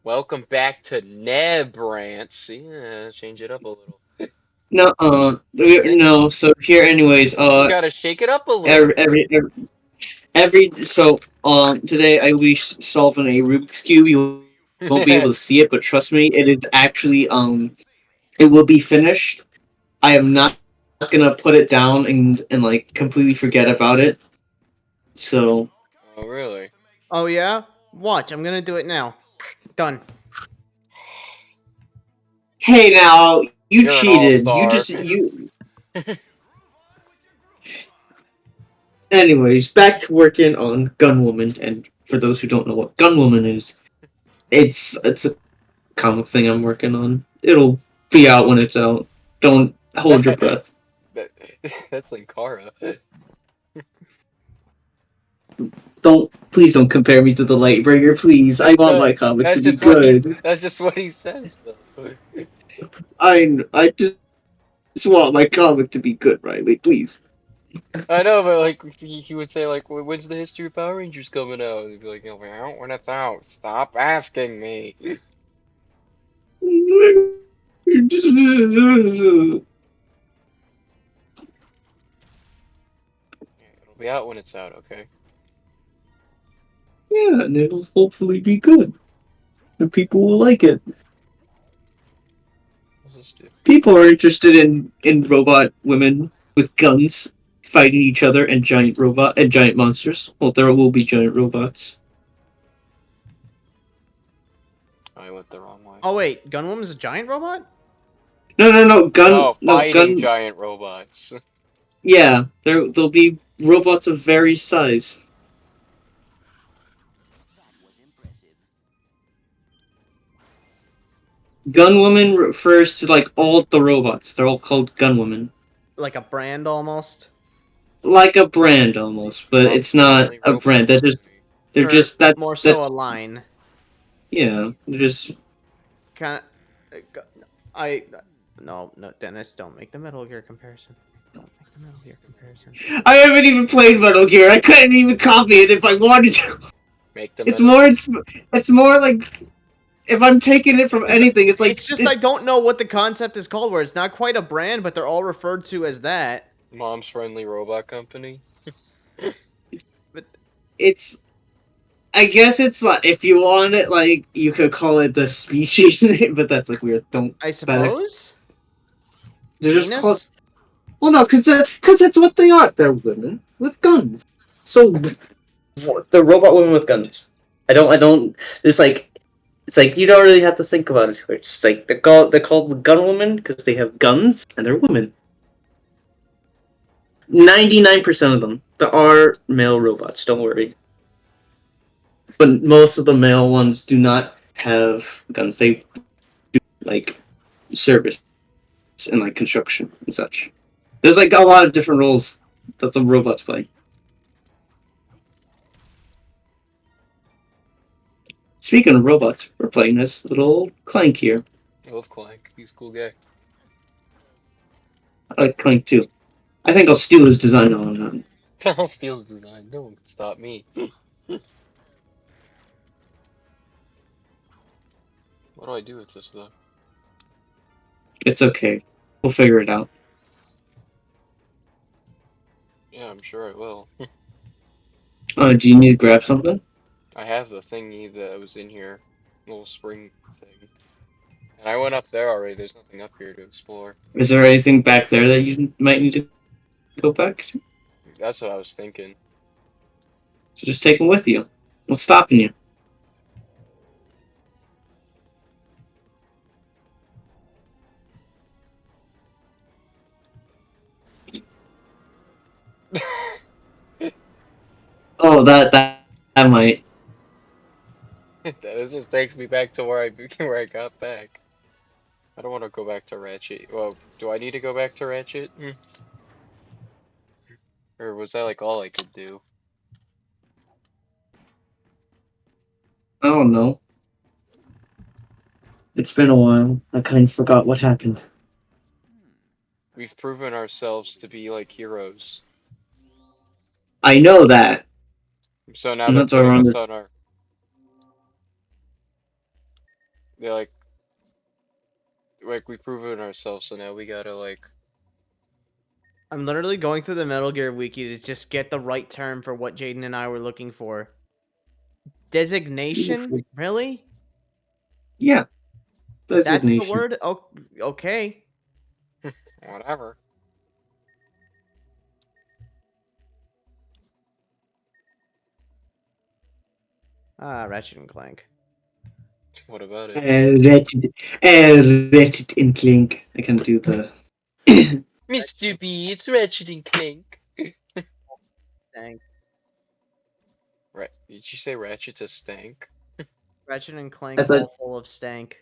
Welcome back to Nebrance. Yeah, change it up a little. No, Yeah, no. So here, anyways, you gotta shake it up a every, little. every, every, today I will be solving a Rubik's Cube. You won't be able to see it, but trust me, it is actually, it will be finished. I am not gonna put it down and completely forget about it. So, Oh, really? Oh yeah? Watch, I'm gonna do it now. Done. hey now, you You're an cheated. all-star. Anyways, back to working on Gunwoman. And for those who don't know what Gunwoman is, it's a comic thing I'm working on. It'll be out when it's out. Don't hold your that, breath. that's Linkara. Please don't compare me to the Lightbringer, please. I want my comic to That's be just what he. good. That's just what he says, though. I just want my comic to be good, Riley. Please. I know, but like he would say like, "When's the History of Power Rangers coming out?" He'd be like, "Oh, well, when it's out, stop asking me. It'll be out when it's out, okay?" Yeah, and it'll hopefully be good, and people will like it. What's this do? People are interested in robot women with guns fighting each other and giant monsters. Well, there will be giant robots. I went the wrong way. Oh wait, Gunwoman's a giant robot? No, No, fighting gun. giant robots. Yeah, there'll be robots of various size. Gunwoman refers to like all the robots. They're all called Gunwoman. Like a brand almost? Like a brand almost, but Mom's it's not friendly a robot brand. company. They're Or just more that's so a line. yeah. They're just Kinda I no, Dennis, don't make the Metal Gear comparison. Don't make the Metal Gear comparison. I haven't even played Metal Gear. I couldn't even copy it if I wanted to. Make the It's Metal more Gear. it's more like if I'm taking it from anything, it's like It's just I don't know what the concept is called where it's not quite a brand, but they're all referred to as that. Mom's friendly robot company. But it's I guess it's like if you want it, like you could call it the species name, but that's like weird. Don't I that suppose? they're just called. Genus? Well, no, because that's what they are. They're women with guns. So the robot women with guns. I don't. There's like it's like you don't really have to think about it. It's like they're called the gun women because they have guns and they're women. 99% of them. There are male robots. Don't worry. But most of the male ones do not have guns. They like service and like construction and such. There's like a lot of different roles that the robots play. Speaking of robots, we're playing this little Clank here. I love Clank. He's a cool guy. I like Clank too. I think I'll steal his design on. I'll steal his design. No one can stop me. What do I do with this though? It's okay. We'll figure it out. Yeah, I'm sure I will. Do you need to grab something? I have the thingy that was in here, little spring thing, and I went up there already. There's nothing up here to explore. Is there anything back there that you might need to go back to? That's what I was thinking. So just take them with you. What's stopping you? Oh, that might. That just takes me back to where I where I got back. I don't want to go back to Ratchet. Well, do I need to go back to Ratchet? Or was that like all I could do? I don't know. It's been a while. I kind of forgot what happened. We've proven ourselves to be like heroes. I know that, So now and they're that's why we're putting on us this. on our They're like we proven ourselves, so now we gotta like. I'm literally going through the Metal Gear wiki to just get the right term for what Jaden and I were looking for. Designation? Really? Yeah, That's the designation. word? Oh, okay. Whatever. Ratchet and Clank. What about it? Ratchet and Clank. I can do the. Mr. B, it's Ratchet and Clank. Stank. Right? Did you say Ratchet's a stank? Ratchet and I Clank thought all full of stank.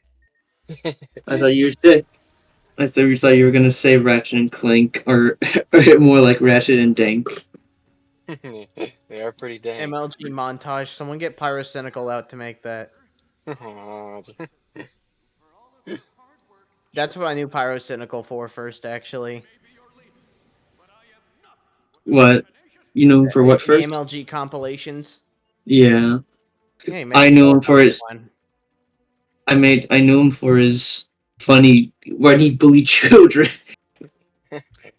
I thought you were sick. I thought you were gonna say Ratchet and Clank, or more like Ratchet and Dank. They are pretty dank. MLG montage. Someone get Pyrocynical out to make that. That's what I knew Pyrocynical for first, actually. What? You know him for what The first? MLG compilations. Yeah, Yeah, he made I the knew him for Helicopter his. one. I knew him for his funny when he bullied children.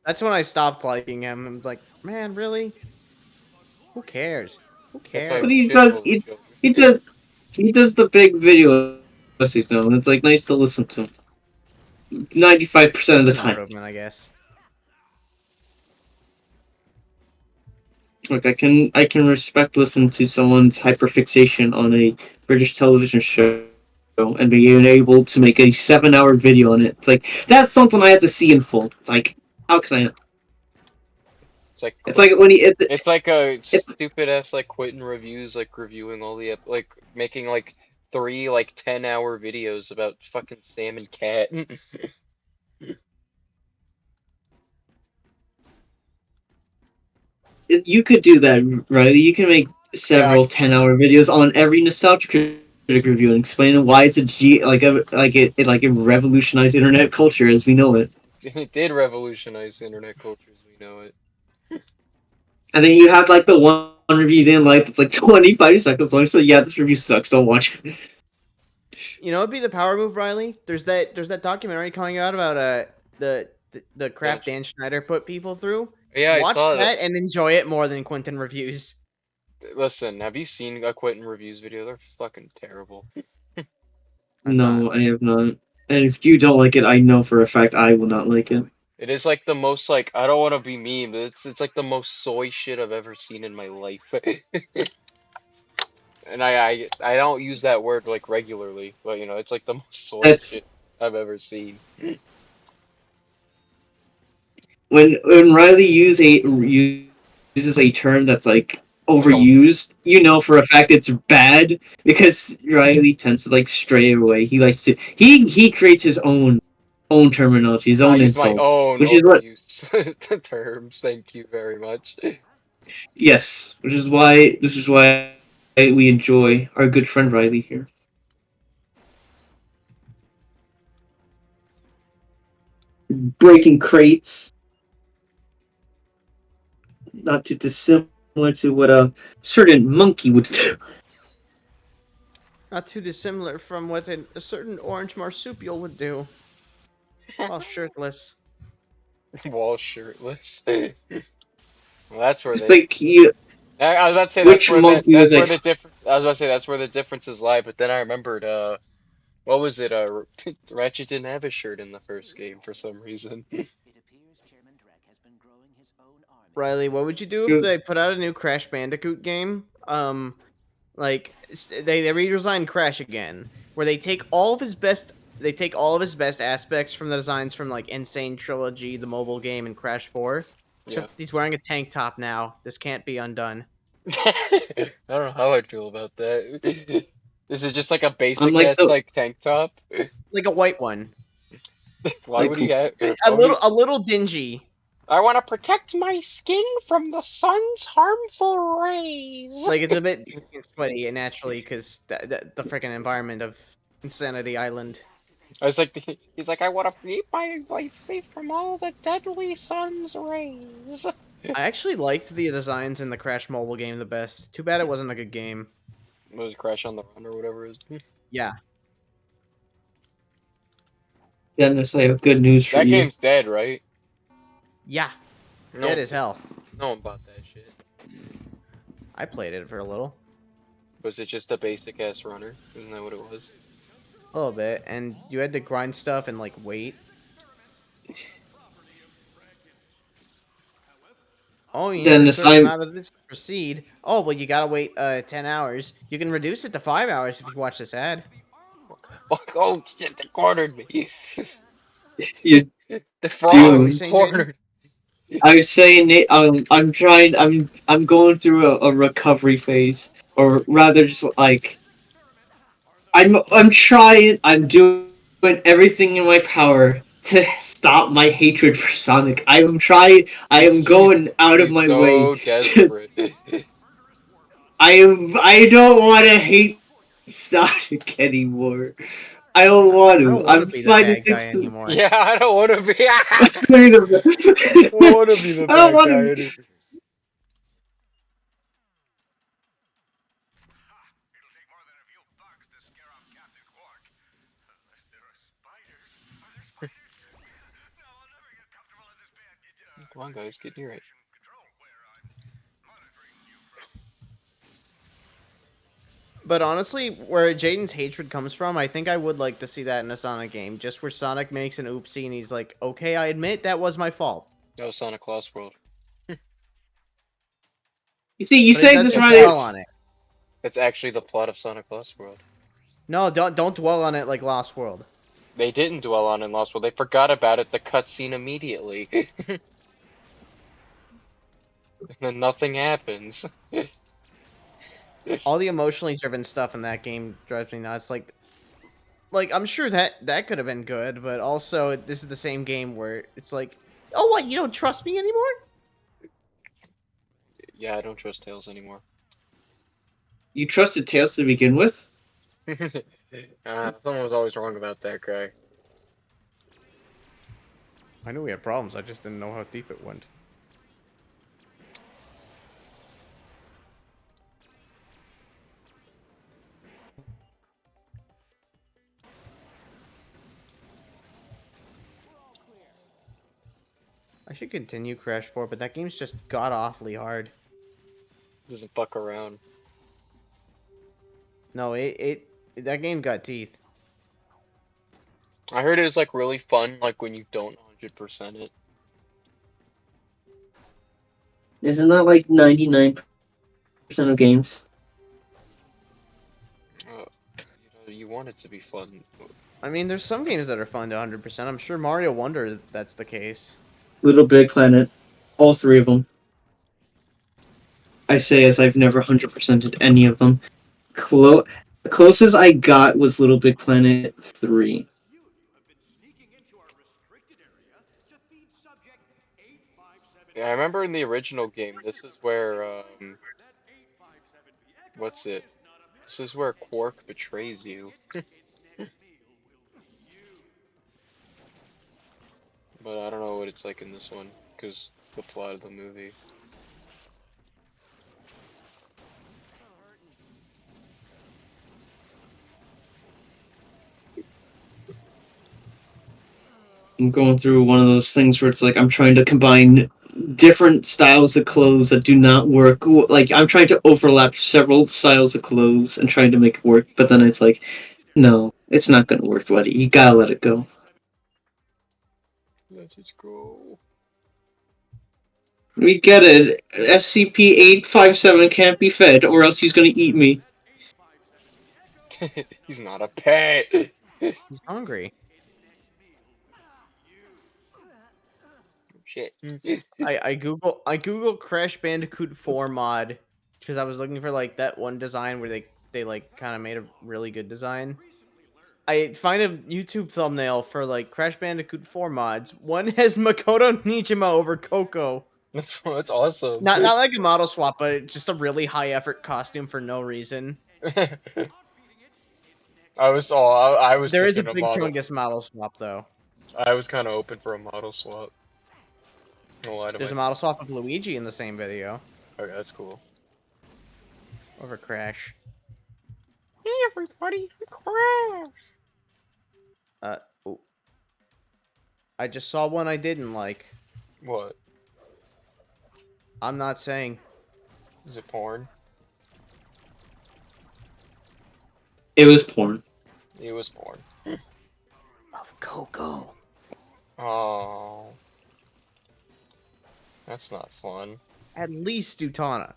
That's when I stopped liking him. I'm like, man, really? Who cares? Who That's why But cares? he shit does. bully children. He does the big video essays now, and it's like nice to listen to. 95% of It's the an time. improvement, I guess. Like I can respect listening to someone's hyperfixation on a British television show and being able to make a 7-hour video on it. It's like that's something I have to see in full. It's like how can I? It's like It's like when he it's like a it's stupid ass like quitting reviews, like reviewing all the like making like three like 10-hour videos about fucking Sam and Cat. you could do that, Riley. You can make Yeah, several 10-hour videos on every nostalgia critic review and explaining why it's a G like it revolutionized internet culture as we know it. it did revolutionize internet culture as we know it. And then you have like the one review you didn't like that's like 25 seconds long. So yeah, this review sucks. Don't watch it. You know, it'd be the power move, Riley. There's that documentary coming out about the Dan crap Dan Schneider put people through. Yeah, I Watch saw that. that and enjoy it more than Quentin reviews. Listen, have you seen a Quentin reviews video? They're fucking terrible. I'm not. No, I have not. And if you don't like it, I know for a fact I will not like it. It is like the most like I don't want to be mean, but it's like the most soy shit I've ever seen in my life. And I don't use that word like regularly, but you know, it's like the most soy That's shit I've ever seen. when Riley uses a term that's like Like a overused, you know for a fact it's bad because Riley tends to like stray away. He likes to he creates his own terminology, his I own use my insults, own which is what overuse terms. Thank you very much. yes, which is why we enjoy our good friend Riley here. Breaking crates, not too dissimilar to what a certain monkey would do. Not too dissimilar from what a certain orange marsupial would do while shirtless. Wall shirtless. Well, that's where It's they. like you, I was about to say which monkey was that's where like, the difference. I was about to say that's where the differences lie. But then I remembered. What was it? Ratchet didn't have a shirt in the first game for some reason. Riley, what would you do if they put out a new Crash Bandicoot game? They redesigned Crash again, where they take all of his best aspects from the designs from like Insane Trilogy, the mobile game, and Crash 4. Yeah. Except he's wearing a tank top now. This can't be undone. I don't know how I'd feel about that. Is it just like a I'm basic like ass the like tank top? Like a white one. Why like would he have? A Why would he? little a little dingy. I want to protect my skin from the sun's harmful rays. Like it's a bit dingy and sweaty and naturally because the freaking environment of Insanity Island. I was like, he's like, I want to keep my life safe from all the deadly sun's rays. I actually liked the designs in the Crash mobile game the best. Too bad it wasn't a good game. What was Crash on the Run or whatever it is? Yeah. Dennis, I have good news for That you. game's dead, right? Yeah, No dead one, as hell. no one bought that shit. I played it for a little. Was it just a basic ass runner? Isn't that what it was? A little bit, and you had to grind stuff and like wait. Oh, you need a Dennis, certain I'm amount of this to proceed. Oh, well, you gotta wait 10 hours. You can reduce it to 5 hours if you watch this ad. Fuck! Oh shit! They cornered me. you're The frog What were you doomed. saying, Jaden? cornered. I was saying, I'm trying. I'm going through a recovery phase, or rather, just like I'm trying. I'm doing everything in my power to stop my hatred for Sonic. I'm trying. I am He's going out of he's my way so to. desperate. I am. I don't want to hate Sonic anymore. I don't want I to. don't want to I'm be the finding bad guy things to. anymore. Yeah, I don't want to be. I I don't want to be the don't bad want guy to. anymore. Come on, guys, get near it. But honestly, where Jaden's hatred comes from, I think I would like to see that in a Sonic game. Just where Sonic makes an oopsie and he's like, okay, I admit that was my fault. That was Sonic Lost World. You see, you But it say this doesn't That's right. dwell actually on it. that's actually the plot of Sonic Lost World. No, don't dwell on it like Lost World. They didn't dwell on in Lost World. They forgot about it. The cutscene immediately, and then nothing happens. All the emotionally driven stuff in that game drives me nuts. Like I'm sure that could have been good, but also this is the same game where it's like, oh what, you don't trust me anymore? Yeah, I don't trust Tails anymore. You trusted Tails to begin with. Someone was always wrong about that guy. I knew we had problems. I just didn't know how deep it went. I should continue Crash 4, but that game's just god awfully hard. Doesn't fuck around. No, that game got teeth. I heard it was like really fun, like when you don't 100% it. Isn't that like 99% of games? You want it to be fun. I mean, there's some games that are fun to 100%. I'm sure Mario Wonder that's the case. Little Big Planet, all three of them. I say as I've never 100%ed any of them. The closest I got was Little Big Planet 3. Yeah, I remember in the original game, this is where, what's it? This is where Quark betrays you. But I don't know what it's like in this one, because the plot of the movie. I'm going through one of those things where it's like I'm trying to combine different styles of clothes that do not work. Like I'm trying to overlap several styles of clothes and trying to make it work, but then it's like, no, it's not gonna work, buddy. You gotta let it go. Let's just go. We get it. SCP-857 can't be fed, or else he's gonna eat me. He's not a pet! He's hungry. Shit. I Google Crash Bandicoot 4 mod because I was looking for like that one design where they like kind of made a really good design. I find a YouTube thumbnail for like Crash Bandicoot 4 mods. One has Makoto Nijima over Coco. That's awesome. Not like a model swap, but just a really high effort costume for no reason. I was There is a thinking a big model. Chungus model swap though. I was kind of open for a model swap. No lie to There's a myself. model swap of Luigi in the same video Okay, that's cool. over Crash. Hey everybody, Crash! Ooh. I just saw one I didn't like. What? I'm not saying. Is it porn? It was porn. It was porn. Of Coco. Oh. That's not fun. At least do Tana.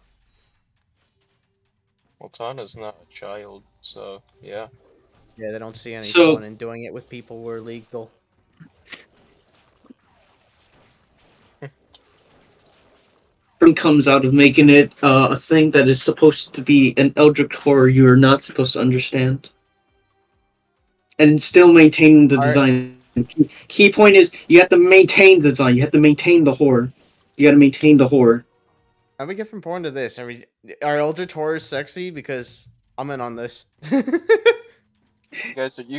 Well, Tana's not a child, so yeah. Yeah, they don't see any So fun in doing it with people who are legal. comes out of making it a thing that is supposed to be an eldritch horror you are not supposed to understand, and still maintaining the Are design. Key point is you have to maintain the design. You have to maintain the horror. You got to maintain the horror. we get from porn to this? Are Eldritch horrors sexy? Because I'm in on this. You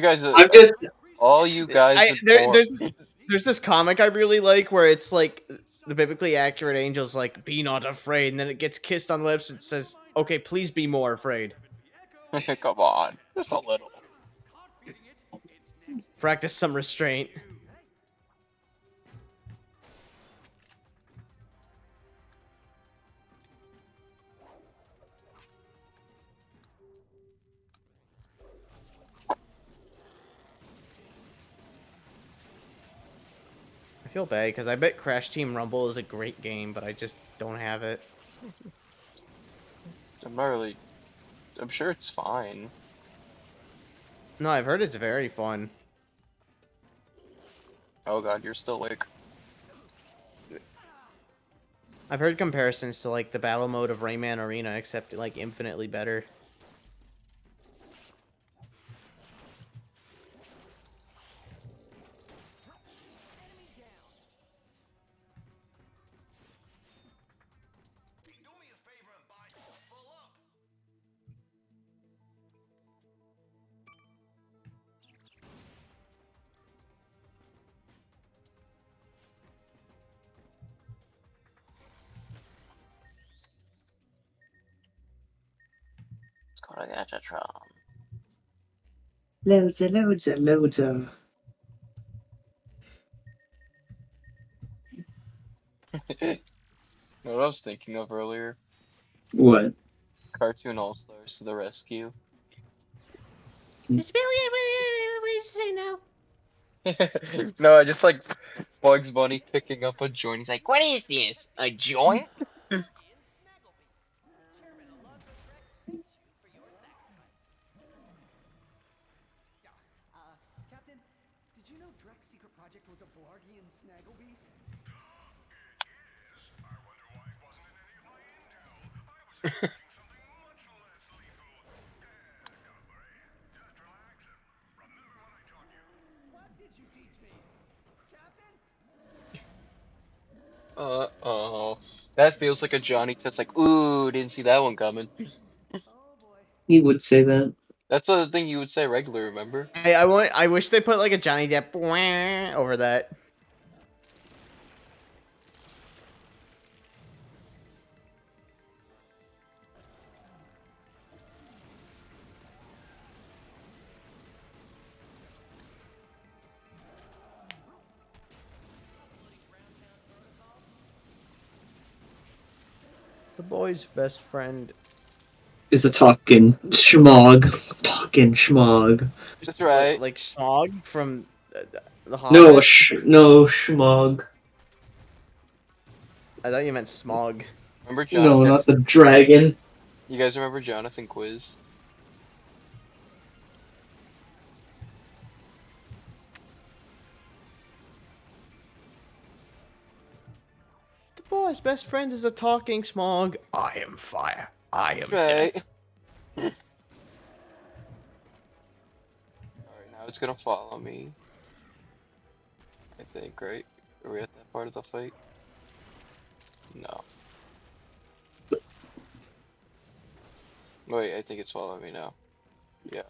guys are, I'm just all you guys I with there porn. there's this comic I really like where it's like the biblically accurate angel's like, "Be not afraid," and then it gets kissed on the lips and says, "Okay, please be more afraid. Come on, just a little. Practice some restraint." I feel bad because I bet Crash Team Rumble is a great game, but I just don't have it. I'm not really. I'm sure it's fine. No, I've heard it's very fun. Oh god, you're still like. I've heard comparisons to like the battle mode of Rayman Arena, except like infinitely better. It's called a Gatchatron. loads. Know what I was thinking of earlier? What? Cartoon All Stars to the rescue. It's Billy. What did you say now? No, I just like Bugs Bunny picking up a joint. He's like, "What is this? A joint?" Captain, did you know Drek's secret project was a Blargian snaggle beast? What did you teach me? Captain? Oh, that feels like a Johnny Test. Like, ooh, didn't see that one coming. Oh boy. He would say that. That's the thing you would say regular. Remember? I wish they put like a Johnny Depp over that. The boy's best friend. Is a talking schmog. Talking schmog. That's right. Like Snog from the No, Hobbit. no schmog. I thought you meant Smog. Remember No, Jonathan? not the dragon. You guys remember Jonathan Quiz? The boy's best friend is a talking Smog. I am fire. I am Right. death. Alright, now it's gonna follow me. I think, right? Are we at that part of the fight? No. Wait, I think it's following me now. Yeah.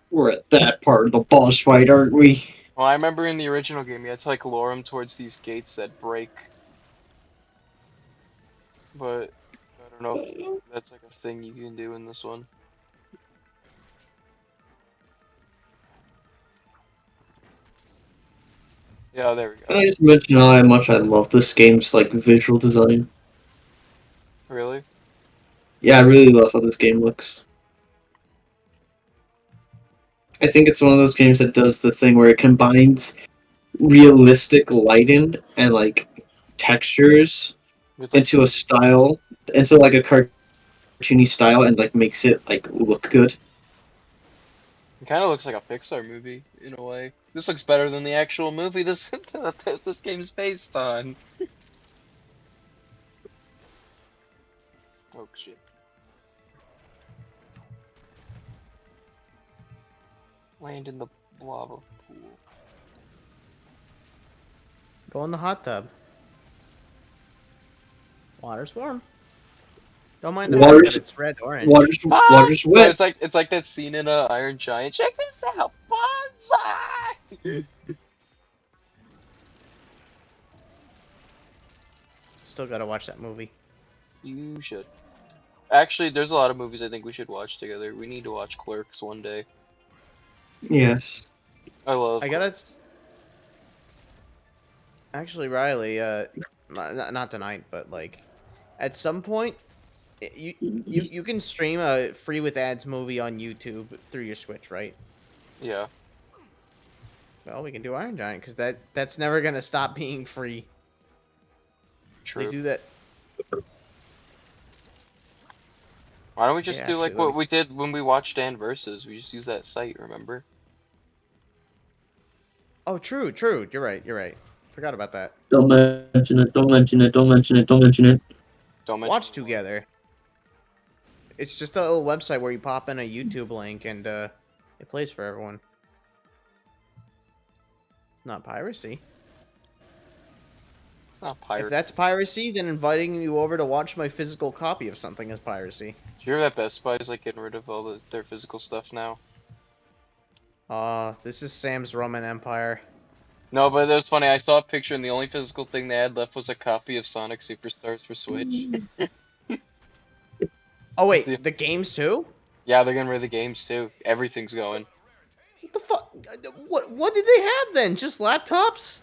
We're at that part of the boss fight, aren't we? Well, I remember in the original game, you had to like lure him towards these gates that break. But I don't know if that's like a thing you can do in this one. Yeah, there we Can go. I just mention how much I love this game's like visual design? Really? Yeah, I really love how this game looks. I think it's one of those games that does the thing where it combines realistic lighting and like textures With like into a style, into like a cartoony style, and like makes it like look good. it kind of looks like a Pixar movie in a way. This looks better than the actual movie this this game's based on. Oh shit. Land in the lava pool. Go in the hot tub. Water's warm. Don't mind the fact Water's that it's red orange. water's But wet. it's like that scene in Iron Giant. Check this out, bonsai. Still gotta watch that movie. You should. Actually, there's a lot of movies I think we should watch together. We need to watch Clerks one day. Yes. I love I gotta. Clerks. Actually, Riley, not tonight, but like, at some point, you can stream a free with ads movie on YouTube through your Switch, right? Yeah, Well, we can do Iron Giant because that's never gonna stop being free. They true. do that. Why don't we just Yeah, do actually, like what we did when we watched Dan Versus? We just use that site, remember? Oh, true, true. You're right. You're right. Forgot about that. Don't mention it. Don't mention it. Don't mention it. Don't mention it. Don't mention Watch it. together. It's just a little website where you pop in a YouTube link and it plays for everyone. It's not piracy. Not pirate. If that's piracy, then inviting you over to watch my physical copy of something is piracy. Do you hear that Best Buy is like getting rid of all their physical stuff now? This is Sam's Roman Empire. No, but it was funny. I saw a picture, and the only physical thing they had left was a copy of Sonic Superstars for Switch. Oh The- wait, the games too? Yeah, they're getting rid of the games too. Everything's going, What the fuck? What did they have then? Just laptops?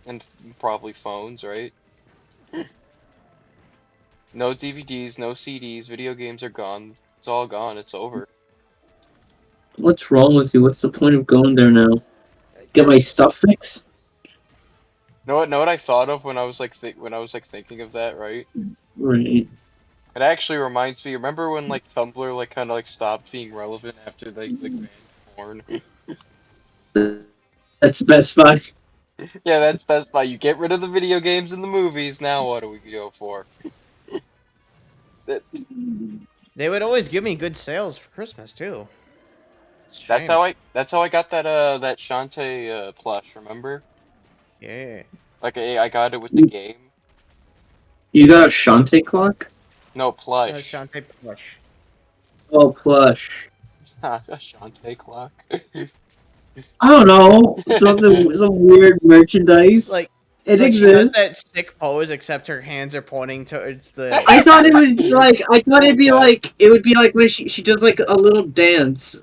and probably phones, right? No DVDs, no CDs. Video games are gone. It's all gone. It's over. What's wrong with you? What's the point of going there now? Get my stuff fixed? Know what I thought of when I was like thinking of that, right? Right. It actually reminds me. Remember when like Tumblr like kind of like stopped being relevant after like the banned porn? That's Best Buy. Yeah, that's Best Buy. You get rid of the video games and the movies. Now what do we go for? That- They would always give me good sales for Christmas too. It's That's shame. that's how I got that Shantae plush. Remember? Yeah. Like I got it with the game. You got a Shantae clock? No plush. Shantae plush. Oh, plush. A Shantae clock. I don't know. Some weird merchandise. Like It she does exists. that sick pose, except her hands are pointing towards the. I thought it would be like. I thought it'd be Okay. like. It would be like when she does like a little dance.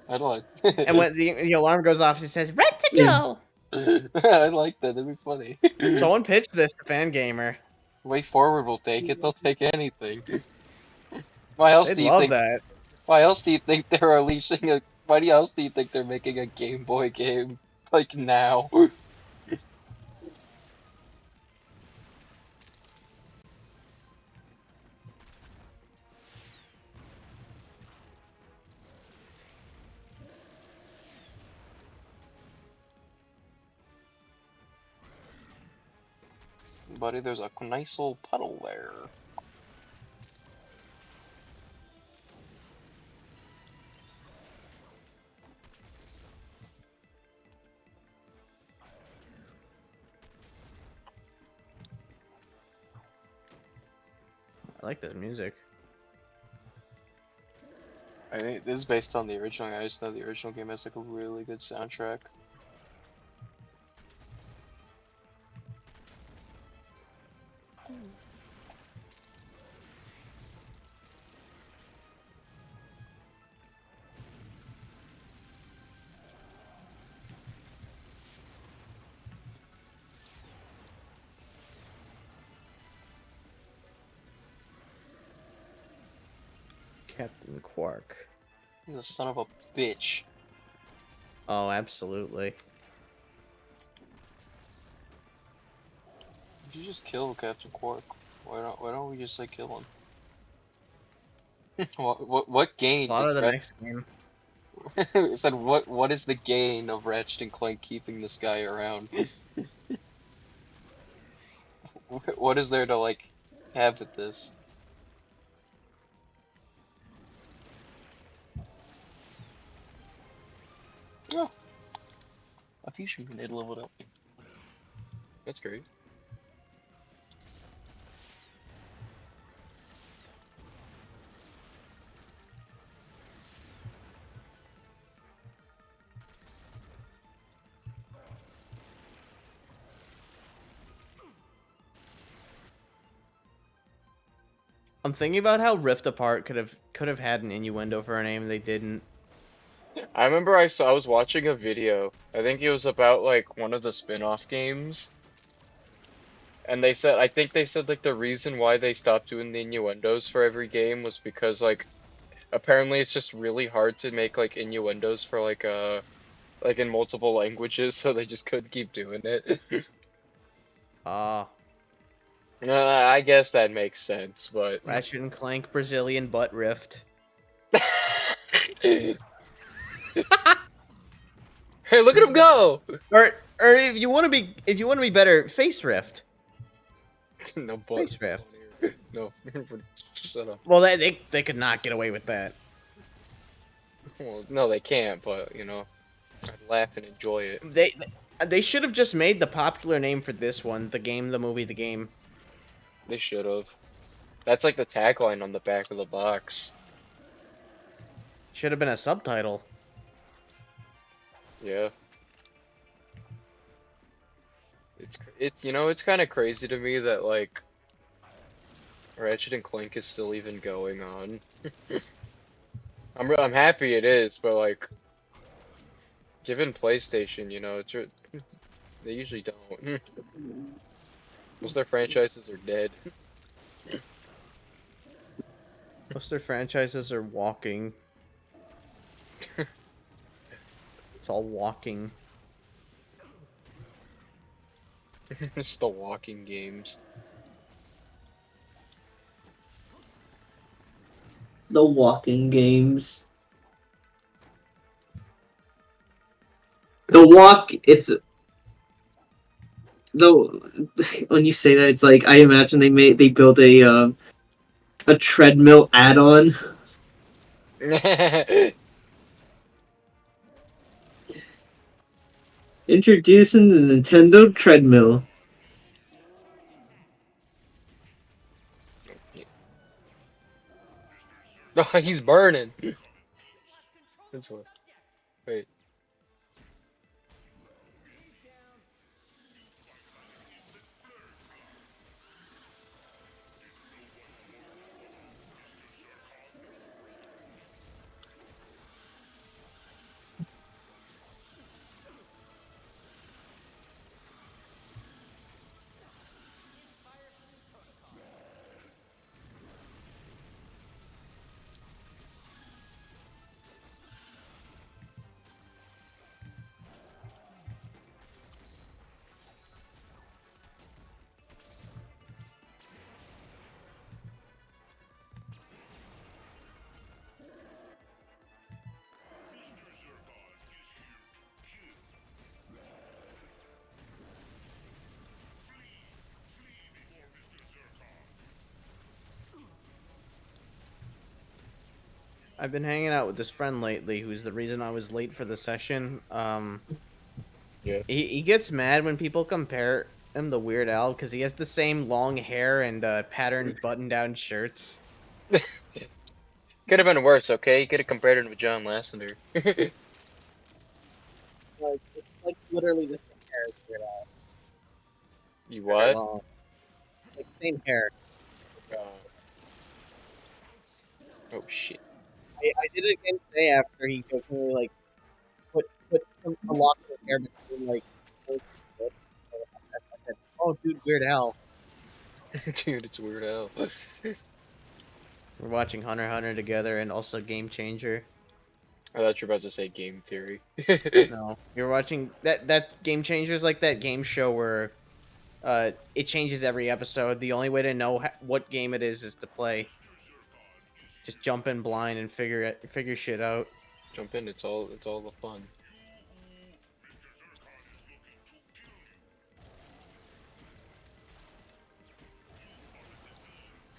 I like. And when the alarm goes off, she says, "Red to Yeah. go." I like that. That'd be funny. Someone pitched this to Fan Gamer. Way Forward will take it. They'll take anything. Why else They'd do you love think? that. Why else do you think they're releasing a? Why else do you think they're making a Game Boy game like now? Buddy, there's a nice little puddle there. I like this music. I think this is based on the original. I just know the original game has like a really good soundtrack. Captain Quark. He's a son of a bitch. Oh, absolutely. You just kill Captain Quark. Why don't we just like kill him? What gain Plot does of the Ratchet? next game. It said what is the gain of Ratchet and Clank keeping this guy around? What is there to like have with this? Oh, a fusion grenade leveled up. That's great. I'm thinking about how Rift Apart could have had an innuendo for a name, they didn't. I remember I was watching a video. I think it was about like one of the spin-off games. And I think they said like the reason why they stopped doing the innuendos for every game was because like apparently it's just really hard to make like innuendos for like in multiple languages, so they just couldn't keep doing it. Ah, I guess that makes sense, but Ratchet and Clank Brazilian butt rift. hey, look at him go! Or if you want to be better, face rift. No butt. Face rift. No, shut up. Well, they could not get away with that. Well, no, they can't, but you know, I'd laugh and enjoy it. They should have just made the popular name for this one, the game, the movie, the game. They should have. That's like the tagline on the back of the box. Should have been a subtitle. Yeah. It's you know, it's kind of crazy to me that like Ratchet and Clank is still even going on. I'm happy it is, but like given PlayStation, you know, they usually don't. Most of their franchises are dead. Most of their franchises are walking. It's all walking. Just the walking games. The walking games. The walk. It's though. When you say that, it's like I imagine they built a treadmill add-on. Introducing the Nintendo treadmill. No, he's burning. That's what. Wait. I've been hanging out with this friend lately who's the reason I was late for the session. Yeah. He gets mad when people compare him to Weird Al because he has the same long hair and patterned button-down shirts. Could have been worse, okay? You could have compared him with John Lasseter. Like, it's like literally the same hair as Weird Al. You what? Long. Like same hair. Oh shit. I did it again today after he jokingly like put a lock of hair between like. I said, "Oh, dude, Weird Al." Dude, it's Weird Al. We're watching Hunter x Hunter together, and also Game Changer. I thought you were about to say Game Theory. No, you're watching that Game Changer is like that game show where it changes every episode. The only way to know what game it is to play. Just jump in blind and figure shit out. Jump in, it's all the fun.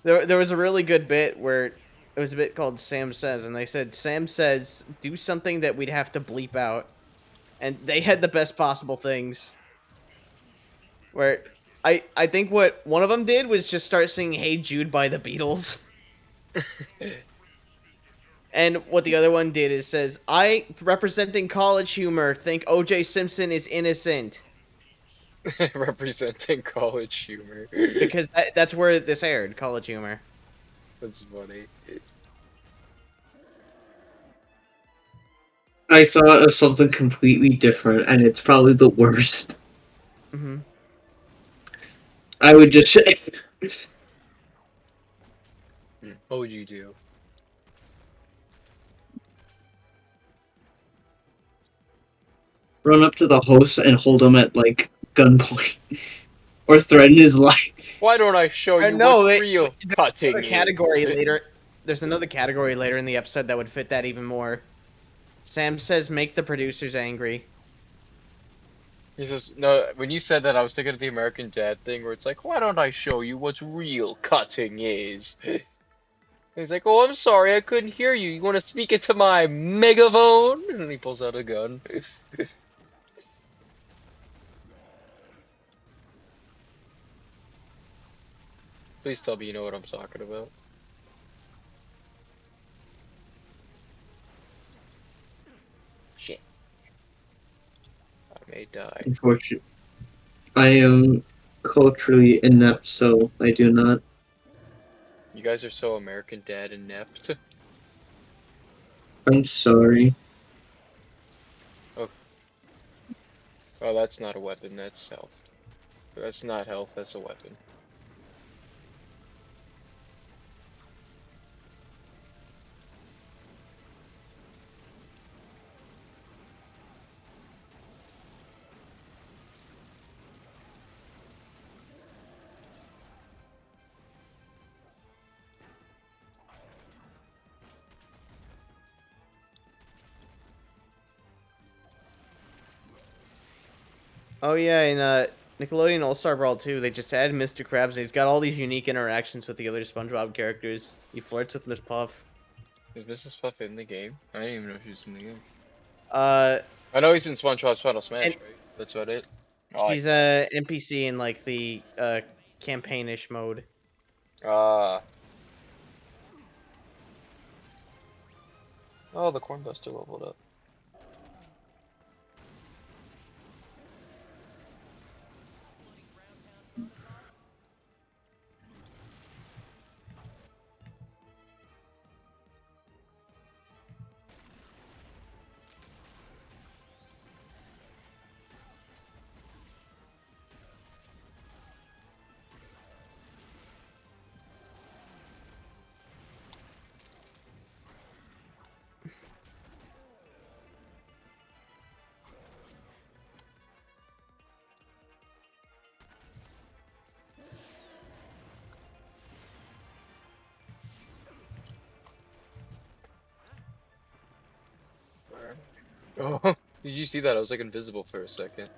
There was a really good bit where it was a bit called Sam Says, and they said Sam Says do something that we'd have to bleep out, and they had the best possible things. Where I think what one of them did was just start singing "Hey Jude" by the Beatles. And what the other one did is says, I, representing college humor, think O.J. Simpson is innocent. Representing college humor. Because that's where this aired, college humor. That's funny. I thought of something completely different, and it's probably the worst. Mm-hmm. I would just say, What would you do? run up to the host and hold him at, like, gunpoint. Or threaten his life. Why don't I show you No, what real cutting another category is? later. There's another category later in the episode that would fit that even more. Sam says, make the producers angry. He says, no, when you said that, I was thinking of the American Dad thing where it's like, why don't I show you what real cutting is? And he's like, oh, I'm sorry, I couldn't hear you. You want to speak into my megaphone? And then he pulls out a gun. Please tell me you know what I'm talking about. Shit. I may die. Unfortunately. I am culturally inept, so I do not. You guys are so American Dad inept. I'm sorry. Oh, that's not a weapon, that's health. That's not health, that's a weapon. Oh yeah, in Nickelodeon All-Star Brawl 2, they just added Mr. Krabs, and he's got all these unique interactions with the other SpongeBob characters. He flirts with Miss Puff. Is Mrs. Puff in the game? I didn't even know she was in the game. Uh, I know he's in SpongeBob's Final Smash, And- right? That's about it. Oh, she's a NPC in like the campaignish mode. Ah. Oh, the Cornbuster leveled up. Oh, did you see that? I was like invisible for a second.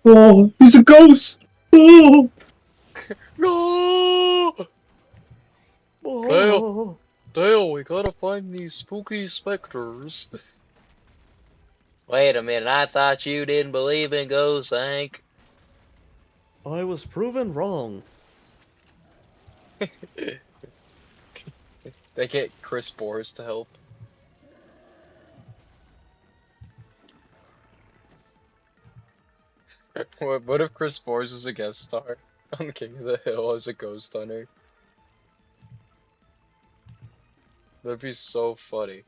Oh, he's a ghost! Oh! No! Dale, Oh, Dale, we gotta find these spooky specters. Wait a minute, I thought you didn't believe in ghosts, Hank. I was proven wrong. They get Chris Boers to help. What if Chris Boers was a guest star on King of the Hill as a ghost hunter? That'd be so funny.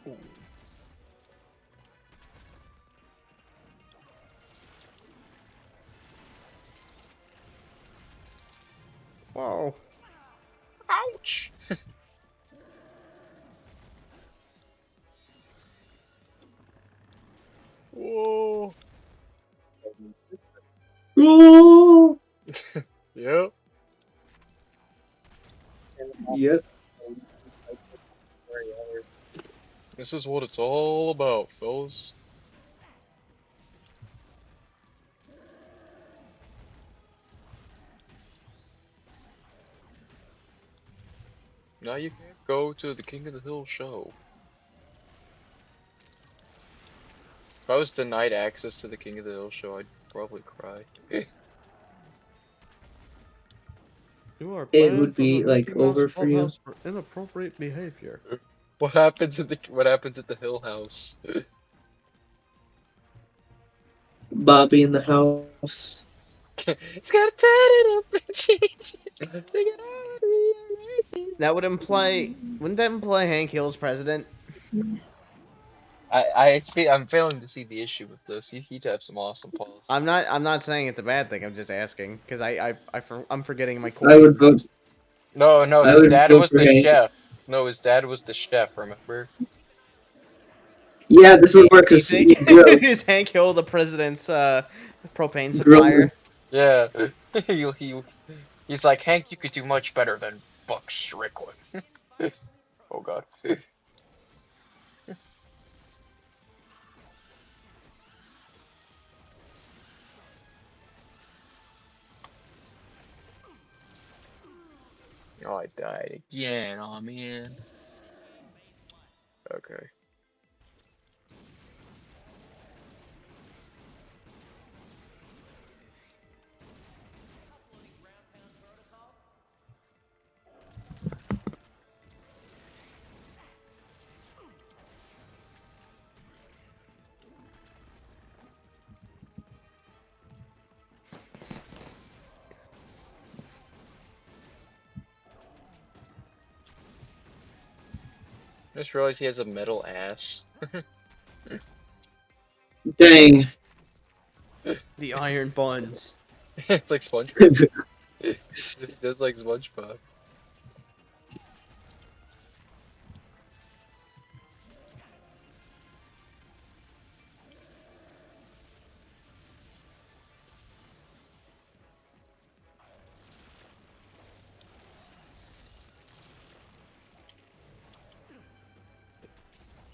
Ooh. Whoa. Ouch! Whoa! Oh, Yep. yep. This is what it's all about, fellas. Now you can't go to the King of the Hill show. If I was denied access to the King of the Hill show, I'd probably cry. You are It banned would from the be like Mickey Mouse over for you. Clubhouse for inappropriate behavior. What happens at the Hill House? Bobby in the house. It's gotta turn it up and change it. Take it out, rearrange it. That would imply. Wouldn't that imply Hank Hill's president? I'm failing to see the issue with this. He'd have some awesome policies. I'm not saying it's a bad thing. I'm just asking because I'm forgetting my I core. would vote. No, I his would dad vote was for the Hank. chef. No, his dad was the chef, remember? Yeah, this would work You because think he grilled. is Hank Hill the president's propane Grilled. supplier? Yeah. He's like, Hank, you could do much better than Buck Strickland. Oh god. Oh, I died again. Oh man. Okay. I just realized he has a metal ass. Dang. The iron buns. It's like SpongeBob. It's just like SpongeBob.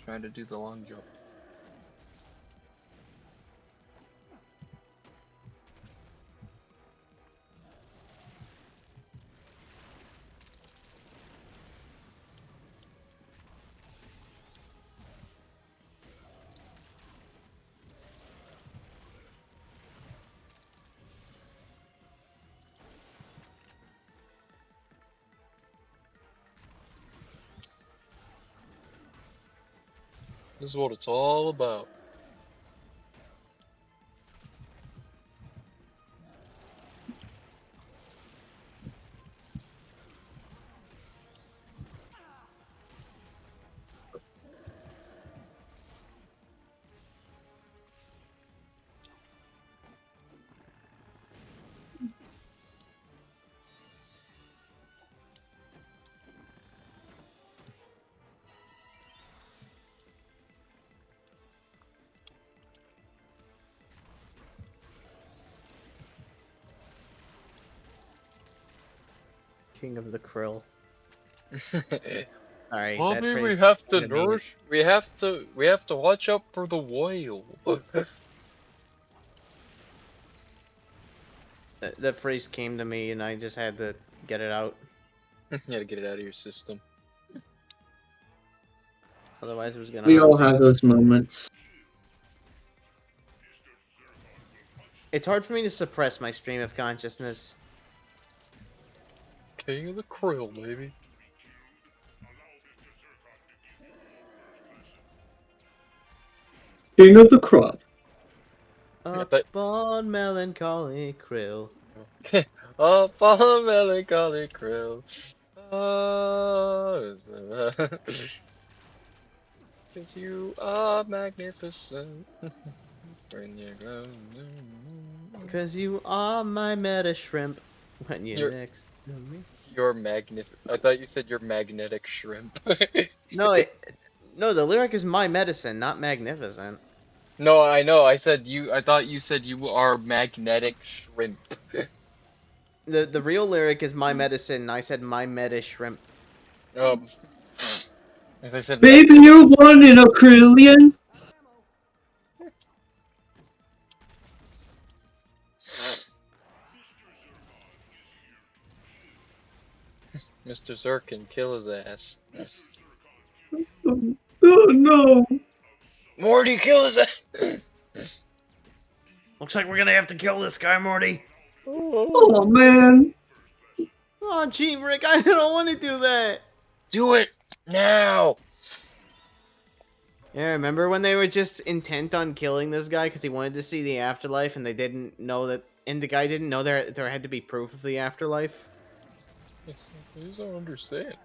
Trying to do the long jump. This is what it's all about. King of the Krill. Sorry, that Bobby, phrase we have to kinda made it. nourish. We have to watch out for the whale. That phrase came to me and I just had to get it out. You gotta get it out of your system. Otherwise, it was gonna We all hurt. have those moments. It's hard for me to suppress my stream of consciousness. King of the Krill, baby. King of the crop. Yeah, Up on melancholy krill. Up on melancholy krill. Oh, 'Cause you are magnificent. When you go. Cause you are my meta shrimp when you're You're next to me. you're magnificent. I thought you said you're magnetic shrimp. No, no, the lyric is my medicine, not magnificent. No, I know. I said you. I thought you said you are magnetic shrimp. The real lyric is my medicine. I said my meta shrimp. Um, as I said, Baby, magnetic. you're one in a trillion. Mr. Zirkin, kill his ass. Oh no. Morty, kill his ass. Looks like we're gonna have to kill this guy, Morty. Oh man. Oh, gee, Rick, I don't want to do that. Do it now. Yeah, remember when they were just intent on killing this guy because he wanted to see the afterlife, and they didn't know that, and the guy didn't know there had to be proof of the afterlife. I just don't understand.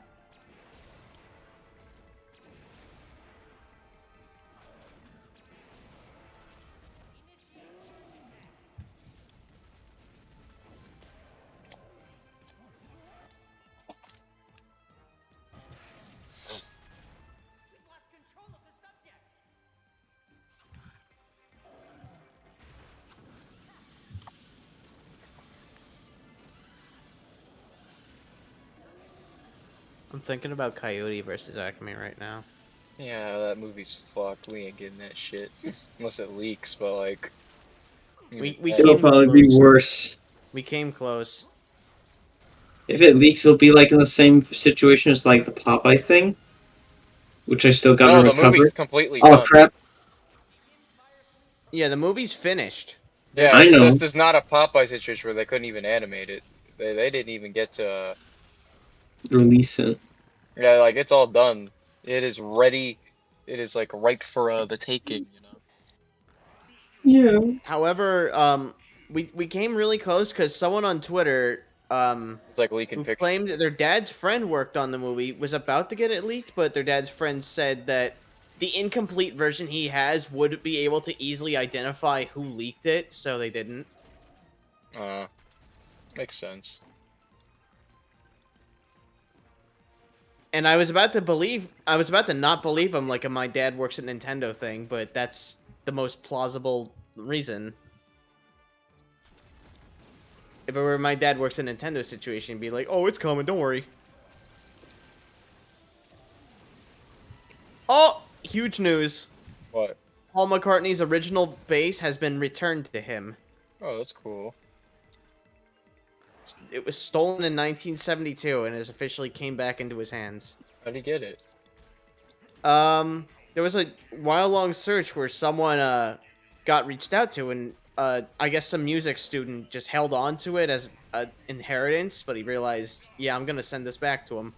We've lost control of the subject. I'm thinking about Coyote versus Acme right now. Yeah, that movie's fucked. We ain't getting that shit unless it leaks. But like, even We then. It'll came probably be close. worse. We came close. If it leaks, it'll be like in the same situation as like the Popeye thing, which I still gotta No, the movie's recover. completely Oh done. crap! Yeah, the movie's finished. Yeah, I know. this is not a Popeye situation where they couldn't even animate it. They didn't even get to. Release it. Yeah, like it's all done. It is ready. It is like ripe for the taking. You know. Yeah. However, we came really close because someone on Twitter, It's like leaking who pictures. claimed that their dad's friend worked on the movie, was about to get it leaked, but their dad's friend said that the incomplete version he has would be able to easily identify who leaked it, so they didn't. Uh, Makes sense. And I was about to not believe him, like a my dad works at Nintendo thing, but that's the most plausible reason. If it were my dad works at Nintendo situation, he'd be like, "Oh, it's coming, don't worry." Oh, huge news! What? Paul McCartney's original bass has been returned to him. Oh, that's cool. It was stolen in 1972 and has officially came back into his hands. How'd he get it? There was a while-long search where someone got reached out to, and I guess some music student just held on to it as an inheritance, but he realized, yeah, I'm gonna send this back to him.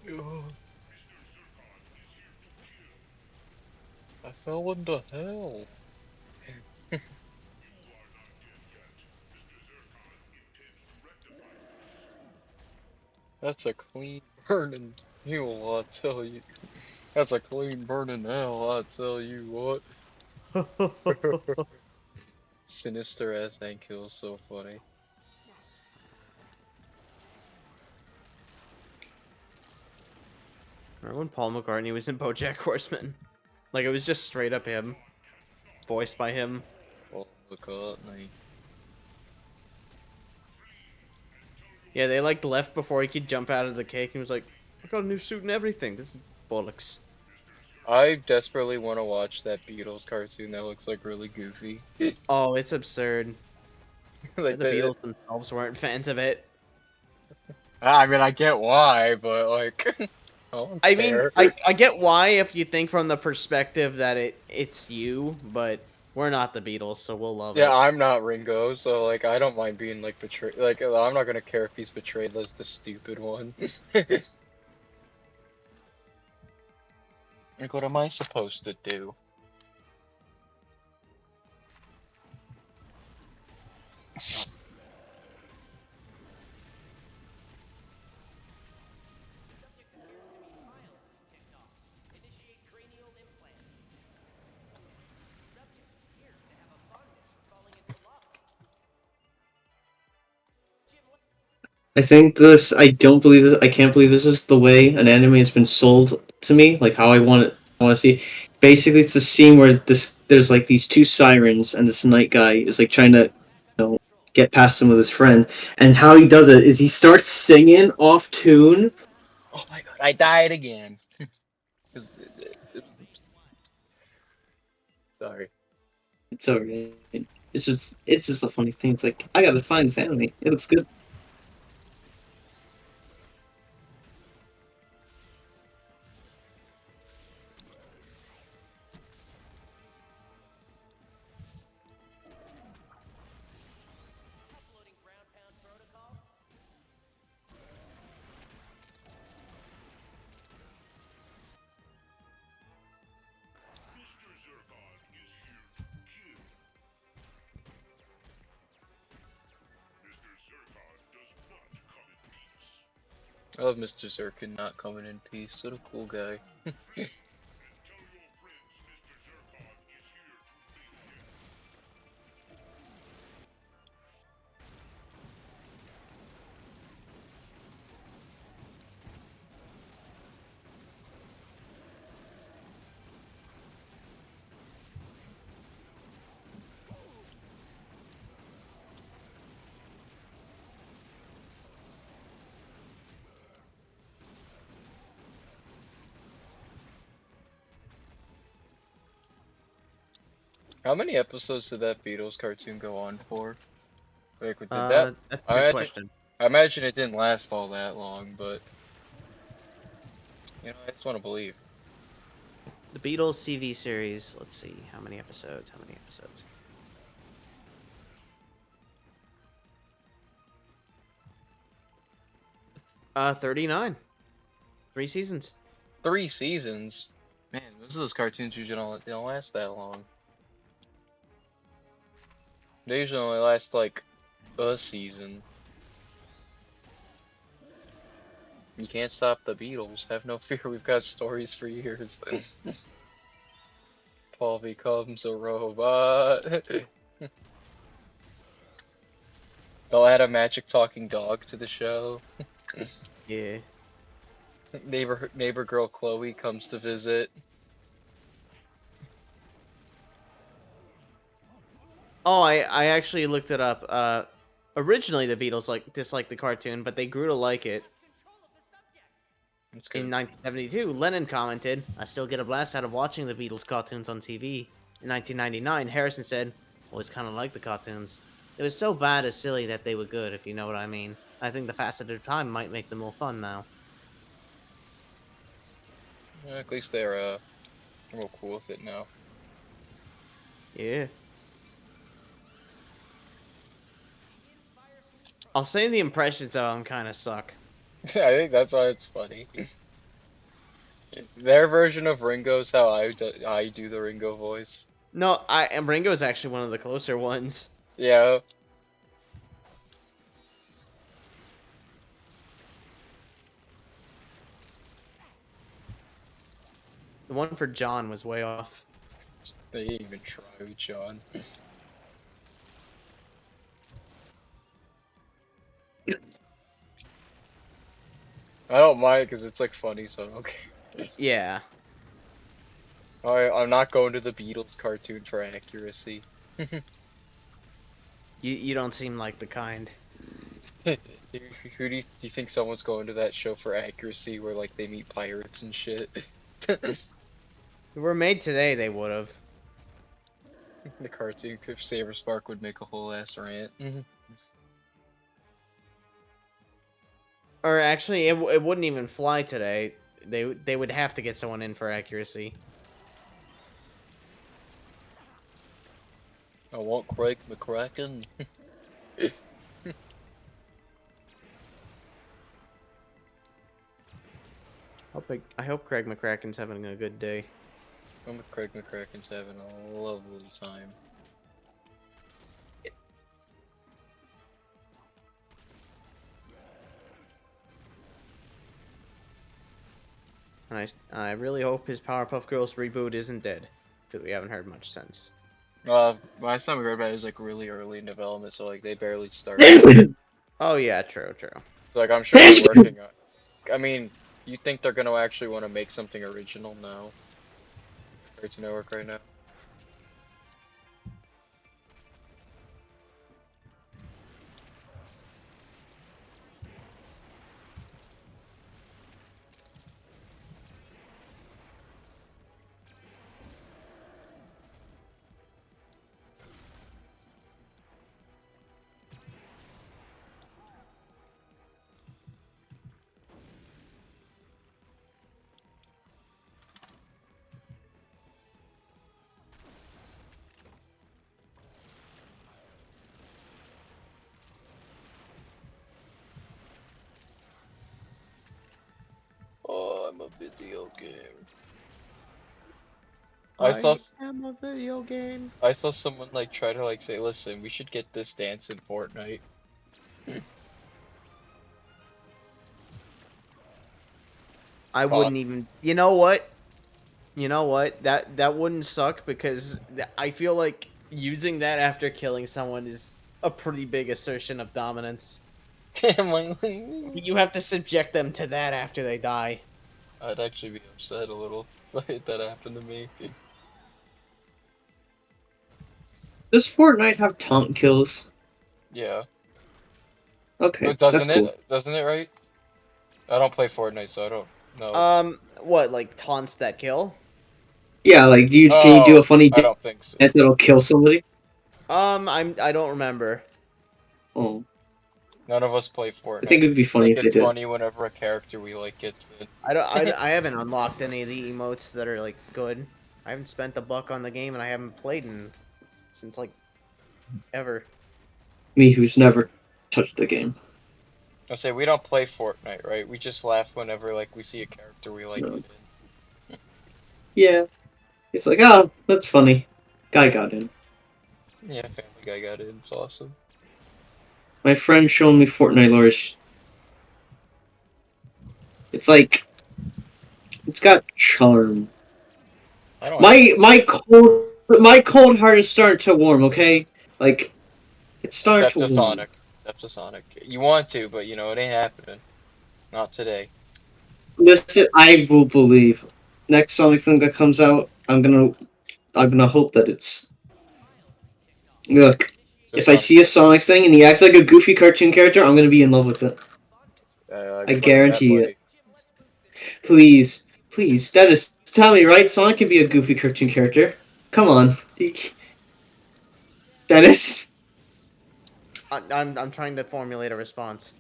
Ugh. I fell into hell. That's a clean burning hell, I tell you. That's a clean burning hell, I tell you what. Sinister ass thank kill, so funny. Remember when Paul McCartney was in BoJack Horseman? Like, it was just straight up him, voiced by him. Oh, look at me. Yeah, they like left before he could jump out of the cake. He was like, "I got a new suit and everything. This is bollocks." I desperately want to watch that Beatles cartoon that looks like really goofy. Oh, it's absurd. Like The Beatles themselves weren't fans of it. I mean, I get why, but like, don't I mean, care. I get why if you think from the perspective that it's you, but we're not the Beatles, so we'll love Yeah, it. I'm not Ringo, so like I don't mind being like betrayed. Like I'm not gonna care if he's betrayed as the stupid one. Like what am I supposed to do? I think this. I don't believe this. I can't believe this is the way an anime has been sold to me. Like how I want it. I want to see. Basically, it's a scene where there's like these two sirens, and this night guy is like trying to, get past them with his friend. And how he does it is he starts singing off tune. Oh my god, I died again. 'Cause sorry. It's alright. It's just a funny thing. It's like I gotta find this anime. It looks good. I love Mr. Zirkin not coming in peace. What a cool guy. How many episodes did that Beatles cartoon go on for? Like, did that? That's a I good imagine. question. I imagine it didn't last all that long, but I just want to believe. The Beatles TV series. Let's see how many episodes. How many episodes? 39. 3 seasons. 3 seasons. Man, most of those cartoons usually don't last that long. They usually only last like a season. You can't stop the Beatles. Have no fear, we've got stories for years. Paul becomes a robot. They'll add a magic talking dog to the show. Yeah. Neighbor girl Chloe comes to visit. Oh, I actually looked it up. Originally the Beatles disliked the cartoon, but they grew to like it. It's In good. 1972, Lennon commented, "I still get a blast out of watching the Beatles cartoons on TV." In 1999, Harrison said, "Always kind of liked the cartoons. It was so bad as silly that they were good, if you know what I mean. I think the passage of time might make them more fun now." At least they're real cool with it now. Yeah. I'll say the impressions of them kind of suck. I think that's why it's funny. Their version of Ringo's how I do the Ringo voice. No, and Ringo is actually one of the closer ones. Yeah. The one for John was way off. They didn't even try with John. I don't mind because it's like funny, so okay. Yeah. I'm not going to the Beatles cartoon for accuracy. You don't seem like the kind. Who do you think someone's going to that show for accuracy where like they meet pirates and shit? If it were made today, they would have. The cartoon if Saber Spark would make a whole ass rant. Or actually, it wouldn't even fly today. they would have to get someone in for accuracy. I want Craig McCracken. I hope Craig McCracken's having a good day. I'm with Craig McCracken's having a lovely time. And I really hope his Powerpuff Girls reboot isn't dead, because we haven't heard much since. Last time we heard about it was like really early in development, so like they barely started. Oh yeah, true. So like I'm sure they're working on. I mean, you think they're gonna actually want to make something original now? Cartoon Network right now. Oh, I'm a video game. I am a video game. saw someone like try to like say, listen, we should get this dance in Fortnite. I wouldn't even. You know what? You know what? That wouldn't suck because I feel like using that after killing someone is a pretty big assertion of dominance. Am I like, You have to subject them to that after they die. I'd actually be upset a little if that happened to me. Does Fortnite have taunt kills? Yeah. Okay, But that's cool. doesn't it, right? I don't play Fortnite, so I don't know. What, like taunts that kill? Yeah, like, can you do a Oh, funny I dance don't think so. that'll kill somebody? I don't remember. Oh, None of us play I think Fortnite. it'd be I funny think if they it's did. funny whenever a character we like gets in. I haven't unlocked any of the emotes that are like good. I haven't spent $1 on the game and I haven't played since like ever. Me, who's never touched the game. I say we don't play Fortnite, right? We just laugh whenever like we see a character we like No. get in. Yeah, it's like, oh, that's funny. Guy got in. Yeah, Family Guy got in. It's awesome. My friend showed me Fortnite lore. It's like, it's got charm. I don't have My cold heart is starting to warm. Okay, like, it's starting to warm. Sonic. Sonic. You want to, but you know it ain't happening. Not today. Listen, I will believe. Next Sonic thing that comes out, I'm gonna hope that it's. Look, So if I Sonic. see a Sonic thing and he acts like a goofy cartoon character, I'm gonna be in love with it. I Fuck that, guarantee it. buddy. Please, please, Dennis, tell me, right? Sonic can be a goofy cartoon character. Come on, Dennis. I'm trying to formulate a response.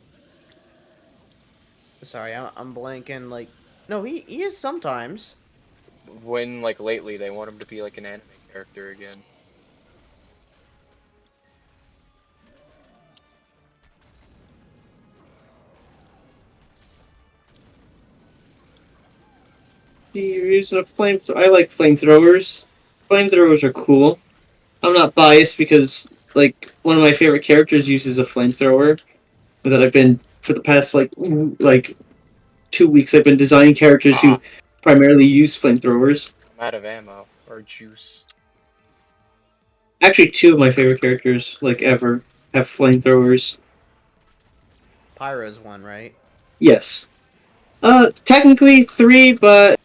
Sorry, I'm blanking. Like, no, he is sometimes. When like lately they want him to be like an anime character again. You're using a flamethrower. I like flamethrowers. Flamethrowers are cool. I'm not biased because, like, one of my favorite characters uses a flamethrower. That I've been for the past like 2 weeks. I've been designing characters who Ah, primarily use flamethrowers. I'm out of ammo or juice. Actually, two of my favorite characters, like ever, have flamethrowers. Pyro's one, right? Yes. Technically three, but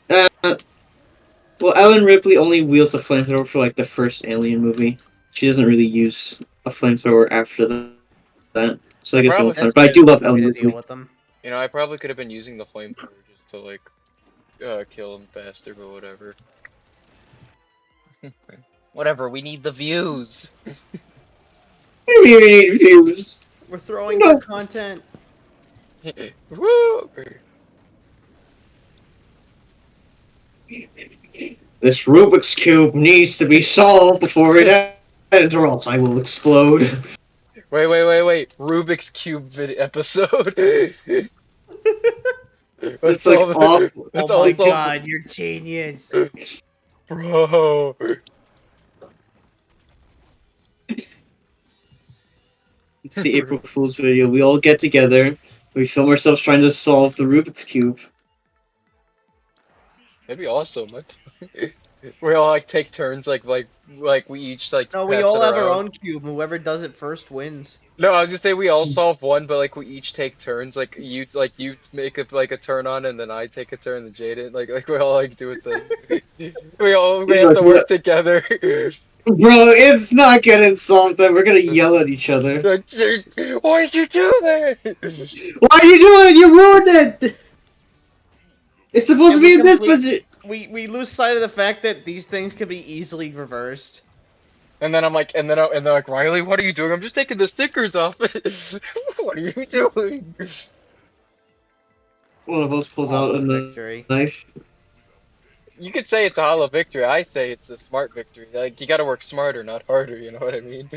well, Ellen Ripley only wields a flamethrower for like the first Alien movie. She doesn't really use a flamethrower after that. So I I guess it probably, won't count. That's But I do just love the way Ellen to deal Ripley. with them. you know, I probably could have been using the flamethrower just to like kill him faster, but whatever. Whatever, we need the views. We need views. We're throwing No. for content. Woo! This Rubik's Cube needs to be solved before it ends, or else I will explode. Wait. Rubik's Cube episode. It's Let's like solve it. awful. Oh Let's all my Like, just, solve god, you're genius. Bro. it's the April Fool's video. We all get together. We film ourselves trying to solve the Rubik's Cube. That'd be awesome. We all like take turns, like we each like No, we pass all it have our around. own cube. Whoever does it first wins. No, I was just saying we all solve one, but like we each take turns. Like you make a turn on, and then I take a turn, and Jaden like we all like do a thing. We have to work together. Bro, it's not getting solved. Then we're gonna yell at each other. Like, why did you do that? What are you doing? You ruined it. It's supposed to And be we in this complete- position. We lose sight of the fact that these things can be easily reversed. And then I'm like, and they're like, Riley, what are you doing? I'm just taking the stickers off. What are you doing? One of us pulls Oh, out a victory. knife. You could say it's a hollow victory. I say it's a smart victory. Like you gotta work smarter, not harder. You know what I mean?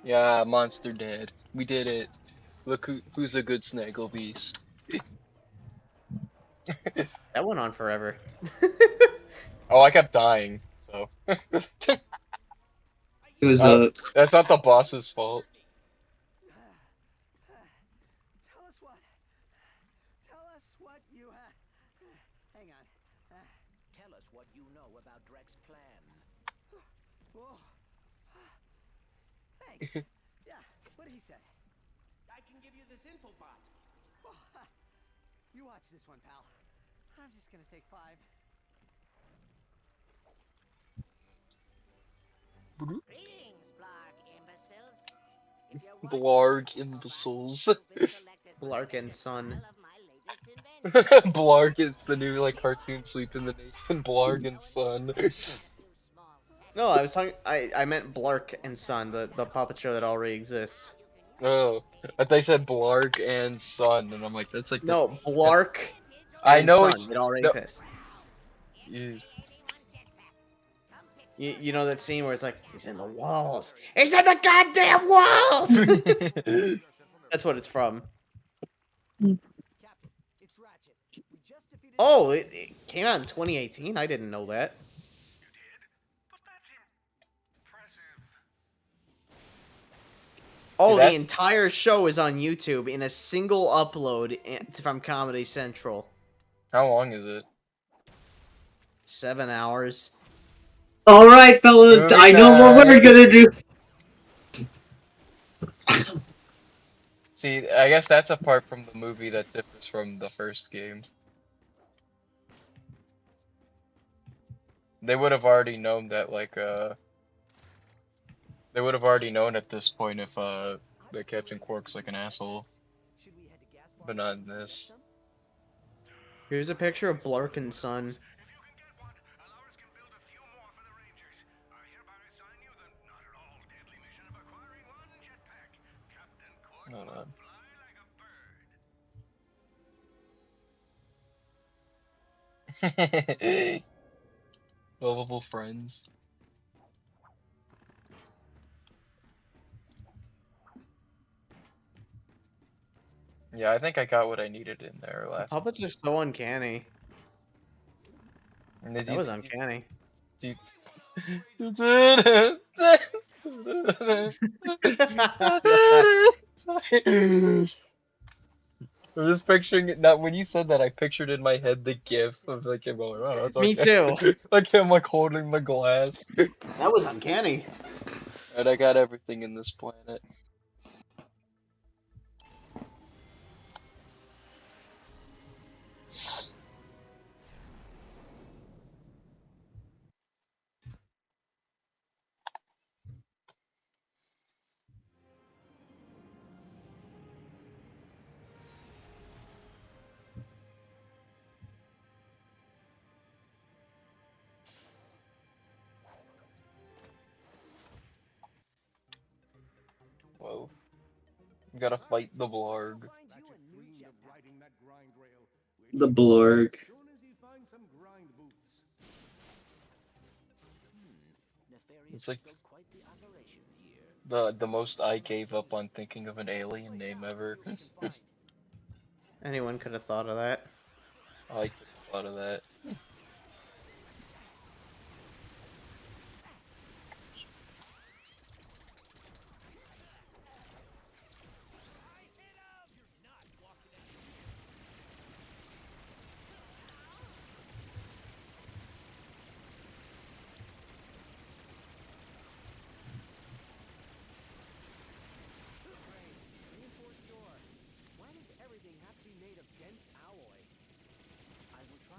Yeah, monster dead. We did it. Look who's a good snaggle beast. That went on forever. Oh, I kept dying. So It was that's not the boss's fault. Tell us what. Tell us what you have. Hang on. Tell us what you know about Drek's plan. Whoa. Thanks. Yeah, what he said. I can give you this info bot. Oh, you watch this one, pal. I'm just gonna take 5. Greetings, Blarg imbeciles. If you're watching, Blarg check out my imbeciles. newly selected Blarg and Son. model of my latest invention. Blarg is the new like cartoon sweeping the nation. Blarg and Son. You small set. No, I was talking. I meant Blark and Son, the puppet show that already exists. Oh, I thought you said Blarg and Son, and I'm like, that's like the. No, Blark I and know Son. It already no, exists. you- You know that scene where it's like he's in the walls. He's in the goddamn walls. That's what it's from. Captain, it's Ratchet. We just defeated. Oh, it came out in 2018. I didn't know that. Oh, the that's- entire show is on YouTube in a single upload from Comedy Central. How long is it? 7 hours. all right, fellas. Movie I know what we're night. gonna do. See, I guess that's a part from the movie that differs from the first game. They would have already known that, like, they would have already known at this point if, that Captain Quark's like an asshole, Should we head to gas but not in this. Here's a picture of Blark and Son. Hold on. Lovable friends. Yeah, I think I got what I needed in there last. Puppets are so uncanny. And they That was uncanny. do- I'm just picturing it now. When you said that, I pictured in my head the gif of like him going, "Oh, that's Me okay." too. Like him like holding the glass. That was uncanny. And I got everything in this planet. You gotta fight the Blarg. The Blorg. It's like the most I gave up on thinking of an alien name ever. Anyone could have thought of that. I could have thought of that.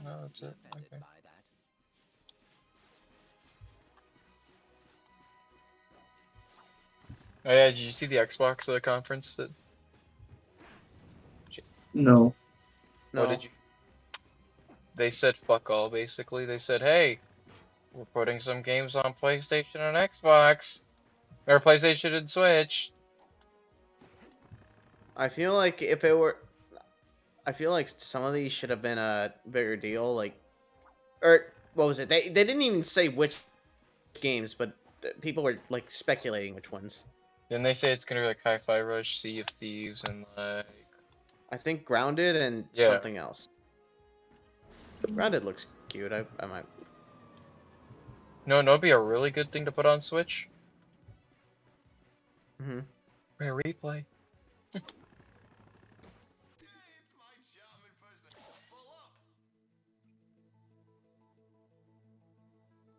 No, that's it. Okay. Oh yeah, did you see the Xbox conference that? No. What No. did you? They said fuck all basically. They said, hey, we're putting some games on PlayStation and Xbox, or PlayStation and Switch. I feel like if it were, I feel like some of these should have been a bigger deal. Like, or what was it? They didn't even say which games, but people were like speculating which ones. Then they say it's gonna be like Hi-Fi Rush, Sea of Thieves, and like I think Grounded and yeah. something else. Grounded looks cute. I might. No, it'd be a really good thing to put on Switch. Mhm. Rare replay.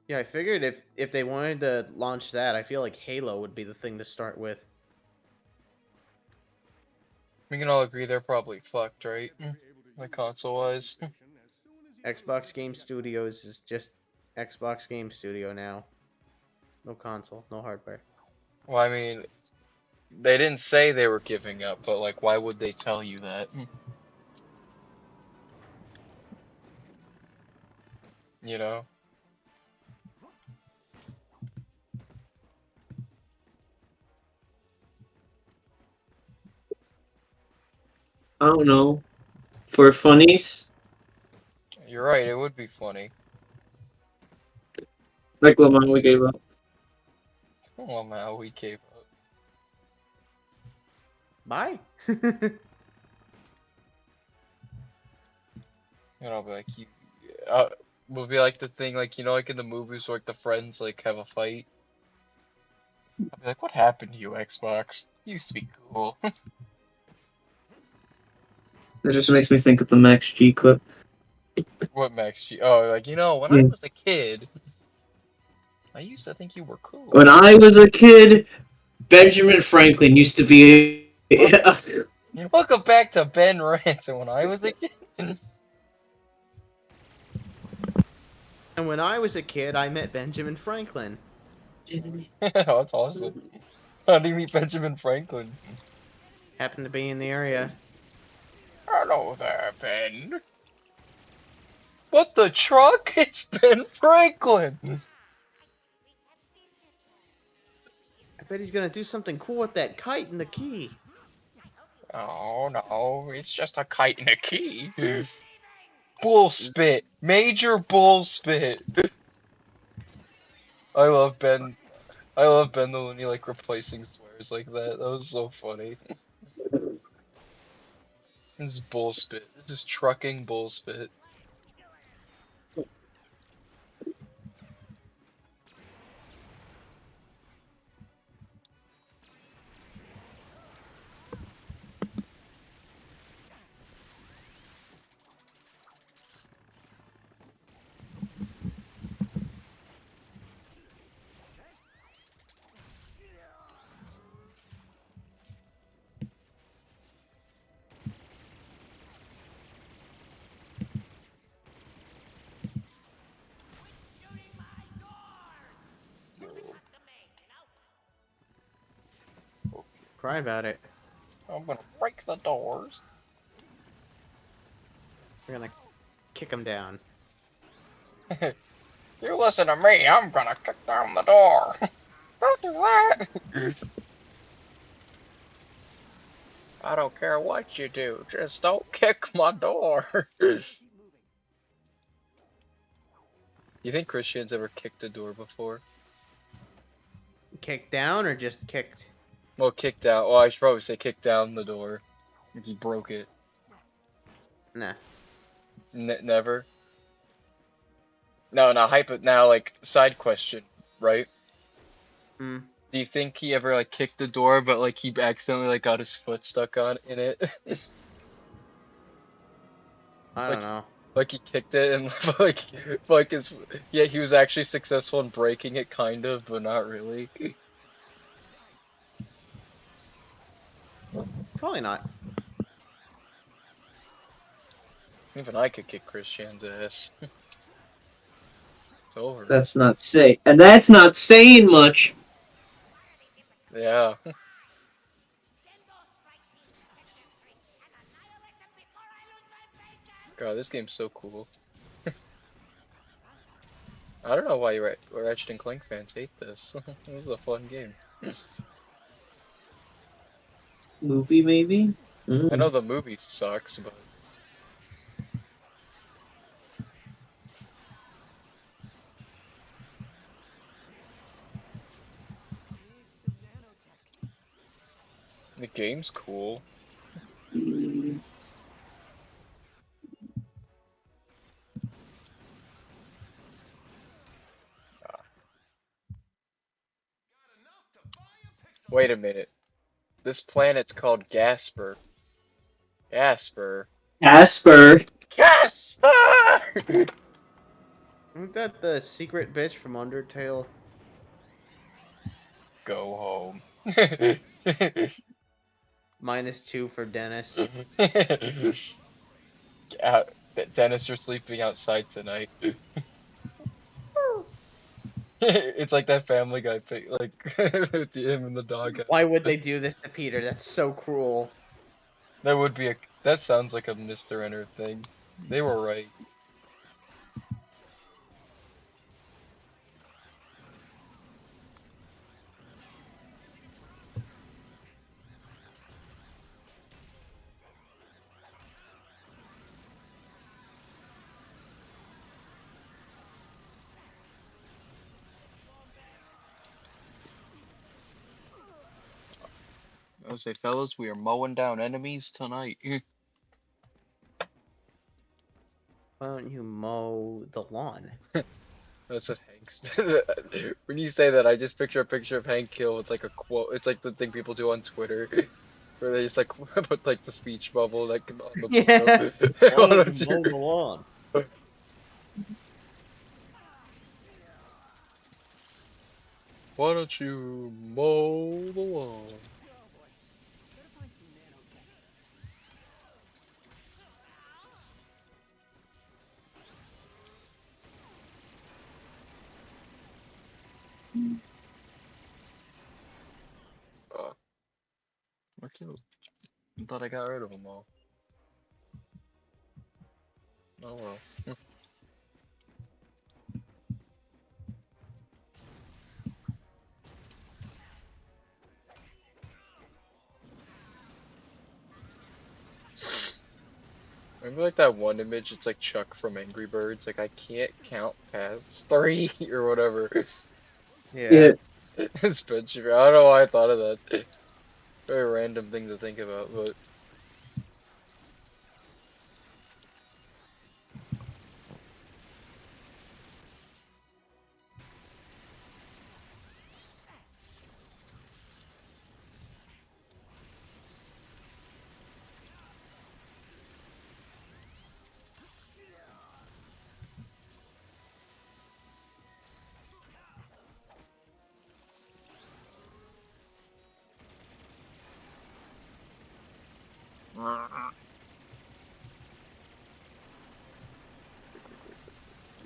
Yeah, I figured if they wanted to launch that, I feel like Halo would be the thing to start with. We can all agree they're probably fucked, right? Like console-wise. Xbox Game Studios is just Xbox Game Studio now. No console, no hardware. Well, I mean, they didn't say they were giving up, but like, why would they tell you that? You know? I don't know. For funnies, You're right, it would be funny. like Lamont, we gave up. Oh man, we gave up. Bye. And I'll be like, you. Will be like the thing, like, you know, like in the movies where like the friends like have a fight. I'll be like, what happened to you, Xbox? You used to be cool. That just makes me think of the Max G clip. What Max G? Oh, like, you know, when I Yeah. was a kid, I used to think you were cool. When I was a kid, Benjamin Franklin used to be. Welcome back to Ben Ransom. When I was a kid. And when I was a kid, I met Benjamin Franklin. Oh, that's awesome. How do you meet Benjamin Franklin? Happened to be in the area. Hello there, Ben. What the truck? It's Ben Franklin. I bet he's gonna do something cool with that kite and the key. Oh no, it's just a kite and a key. Bull spit. Major bull spit. I love Ben. I love Ben the Looney like replacing swears like that. That was so funny. This is bull spit. This is trucking bull spit. Cry about it. I'm gonna break the doors. We're gonna kick him down. You listen to me, I'm gonna kick down the door. Don't do that. I don't care what you do, just don't kick my door. You think Christian's ever kicked a door before? Kicked down or just kicked? Well, kicked out. Well, I should probably say kicked down the door. If he broke it. Nah. Never. No, now, like, side question, right? Hmm. Do you think he ever, like, kicked the door, but, like, he accidentally, like, got his foot stuck on in it? I Like, don't know. like he kicked it and, like his, yeah, he was actually successful in breaking it, kind of, but not really. Probably not. Even I could kick Christian's ass. It's over. That's not saying much. Yeah. God, this game's so cool. I don't know why Ratchet and Clank fans hate this. This is a fun game. Movie, maybe? I know Mm. the movie sucks, but the game's cool. Wait a minute. This planet's called Gasper. Gasper. Asper. Gasper! Isn't that the secret bitch from Undertale? Go home. -2 for Dennis. Out, Dennis, you're sleeping outside tonight. It's like that Family Guy pic, like with him and the dog. Why would they do this to Peter? That's so cruel. That would be a. That sounds like a Mr. Enter thing. They were right. I would say, fellas, we are mowing down enemies tonight. Why don't you mow the lawn? That's what Hank's. When you say that, I just picture a picture of Hank Hill with like a quote. It's like the thing people do on Twitter, where they just like put like the speech bubble like on the Yeah. photo. Why Why don't don't you mow you- the lawn? Why don't you mow the lawn? Uh, what killed? I thought I got rid of them all. Oh well. Remember like that one image? It's like Chuck from Angry Birds. Like I can't count past 3 or whatever. Yeah. Yeah. It's picture. I don't know why I thought of that. Very random thing to think about, but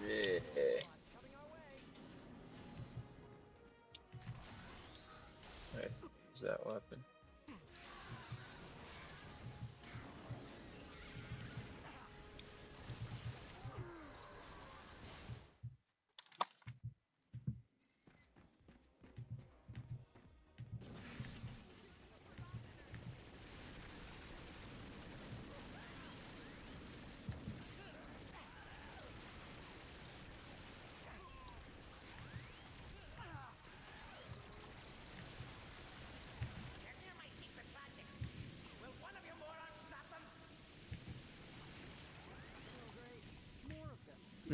yeah. Right, use that weapon.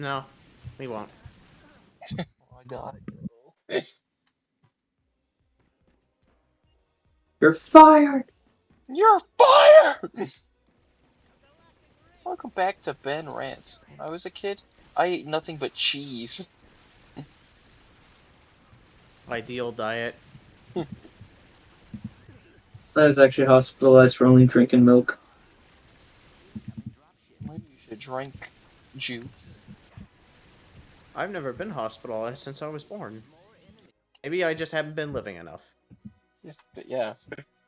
No, we won't. Oh my god. You're fired. You're fired! Welcome back to Ben Rants. When I was a kid, I ate nothing but cheese. Ideal diet. I was actually hospitalized for only drinking milk. Maybe you should drink juice. I've never been hospitalized since I was born. Maybe I just haven't been living enough. Yeah.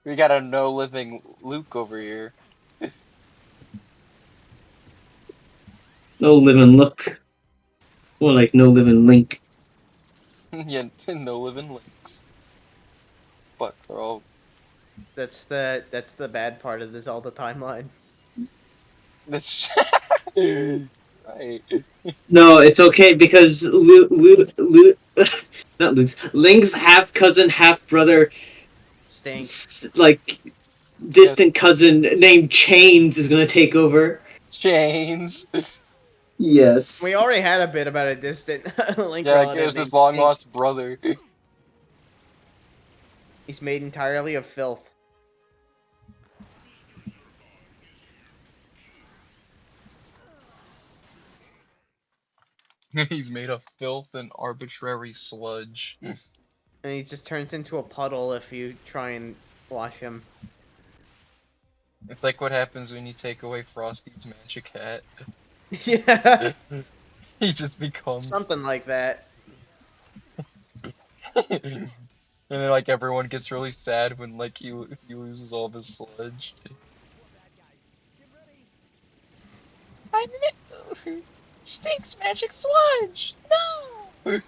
We got a no living Luke over here. No living look. More like no living link. Yeah, no living links. But they're all That's the bad part of the Zelda timeline. that's right. No, it's okay because not Luke's, Link's half cousin, half brother, Stink. like distant cousin named Chains is gonna take over. Chains. Yes. We already had a bit about a distant Link Yeah, it relative was his named long Stink. lost brother. He's made entirely of filth. He's made of filth and arbitrary sludge. And he just turns into a puddle if you try and wash him. It's like what happens when you take away Frosty's magic hat. Yeah, He just becomes something like that. and then like everyone gets really sad when like he loses all of his sludge. I Stinks magic sludge! No!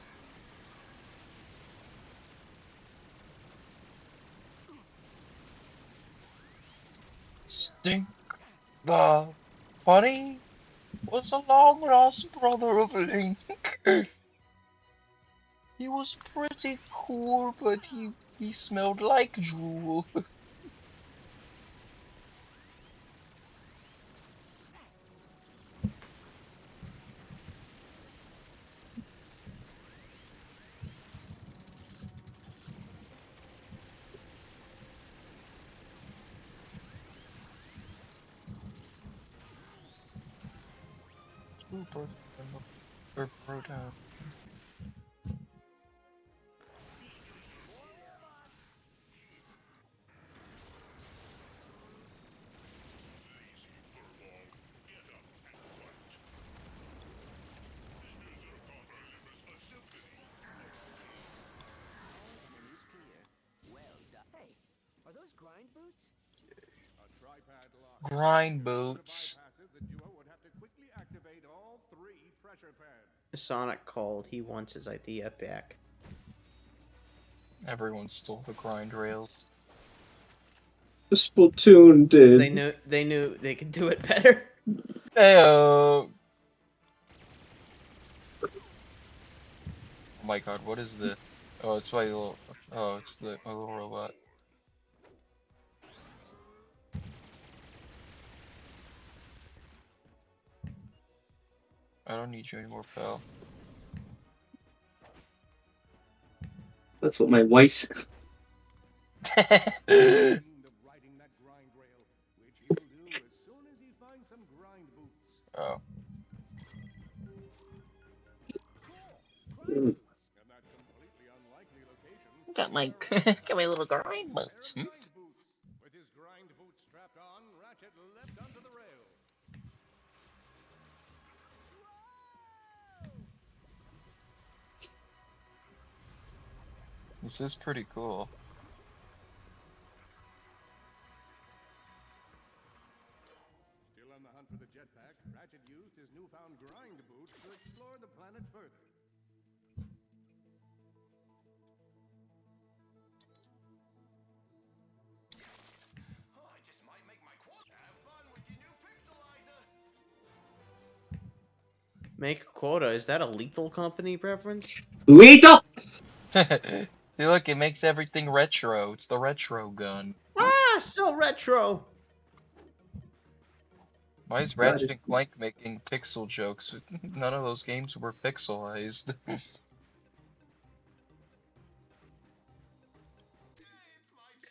Stink the Funny was a long lost brother of Link. He was pretty cool, but he smelled like drool. Ooh, bird down. Hey, are those grind boots? Grind boots. Sonic called. He wants his idea back. Everyone stole the grind rails. Splatoon did. They knew they could do it better. Heyo. Oh my god, what is this? Oh, it's my little. Oh, it's my little robot. I don't need you anymore, pal. That's what my wife said. Oh. Got my got my little grind boots. Hmm? With his grind boots strapped on, Ratchet leapt onto the rail. This is pretty cool. Still on the hunt for the jetpack, Ratchet used his newfound grind boots to explore the planet further. Oh, I just might make my quota. Have fun with your new Pixelizer. Make a quota. Is that a lethal company preference? Lethal! See, look, it makes everything retro. It's the retro gun. Ah, so retro. Why is Ratchet and Clank making pixel jokes? None of those games were pixelized.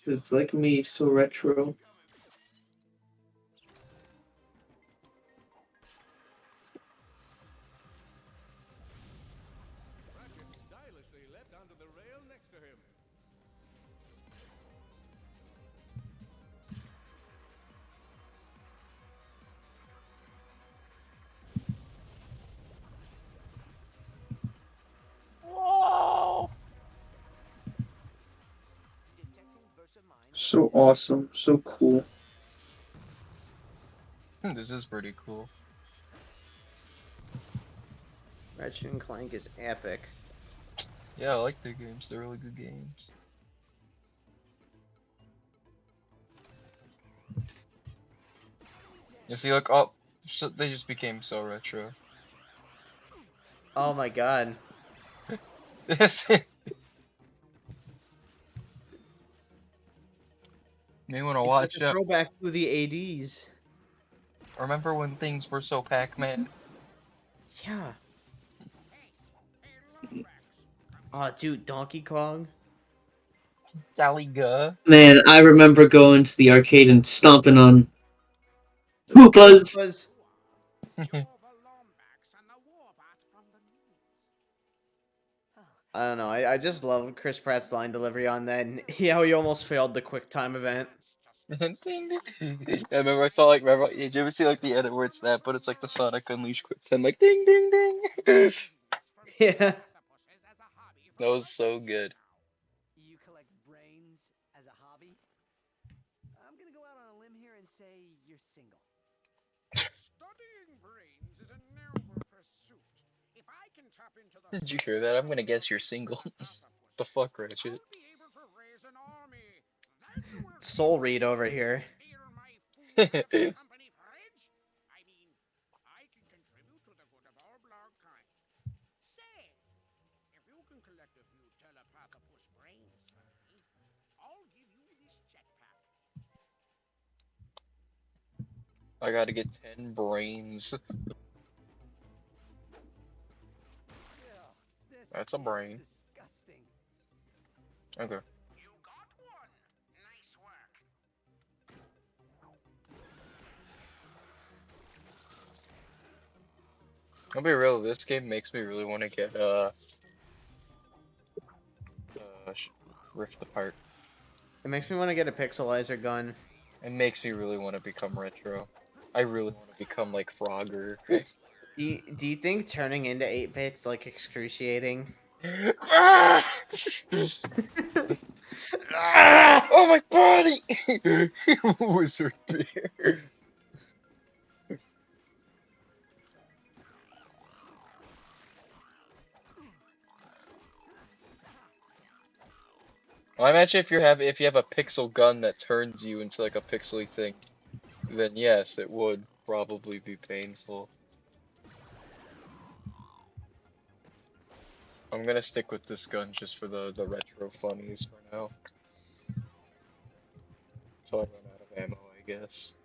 It's like me, so retro. Ratchet stylishly leapt onto the rail next to him. Whoa! Detecting Versamine. So awesome, so cool. This is pretty cool. Ratchet and Clank is epic. Yeah, I like the games. They're really good games. You see, look, oh, so they just became so retro. Oh my god. Yes. May wanna It's like watch a out. throwback to the 80s. Remember when things were so Pac-Man? Yeah. Oh, dude, Donkey Kong. Galaga. Man, I remember going to the arcade and stomping on Koopas. Was I don't know. I just love Chris Pratt's line delivery on that, and how he almost failed the QuickTime event. Ding, ding. I remember I saw like, remember, did you ever see like the edit where it's that, but it's like the Sonic Unleashed Quick 10, like ding ding ding. Yeah. That was so good. You collect brains as a hobby? I'm gonna go out on a limb here and say you're single. Studying brains is a noble pursuit. If I can tap into the Did you hear that? I'm gonna guess you're single. The fuck, Ratchet? I'll be able to raise an army. Then you will Soul Reed over here. steal my food out of the company fridge. I mean, I can contribute to the good of all blog kind. Say, if you can collect a few telepathopus brains for me, I'll give you this jetpack. I gotta get 10 brains. Ew, this That's a is brain. disgusting. Okay. You got one. Nice work. I'll be real, this game makes me really want to get, Rift Apart. It makes me want to get a Pixelizer gun. It makes me really want to become retro. I really want to become like Frogger. Do you think turning into 8-bit's like excruciating? Ah! Ah! Oh my body! Wizard bear. Well, I imagine if you have a pixel gun that turns you into like a pixely thing, then yes, it would probably be painful. I'm gonna stick with this gun just for the retro funnies for now. So I run out of ammo, I guess.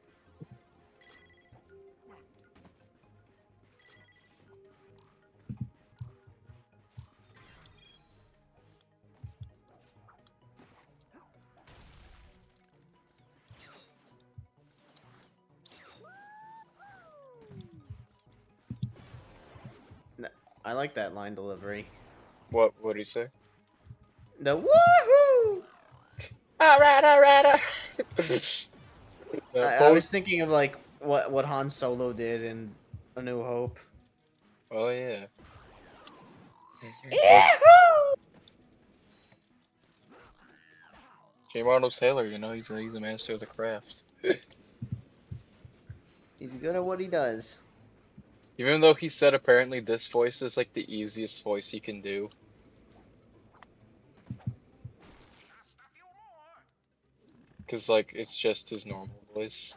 I like that line delivery. What do you say? The woohoo! Alright, alright, I was thinking of like what Han Solo did in A New Hope. Oh yeah. Yahoo! J. Arnold Taylor, you know, he's a master of the craft. He's good at what he does. Even though he said apparently this voice is like the easiest voice he can do. Cause like it's just his normal voice.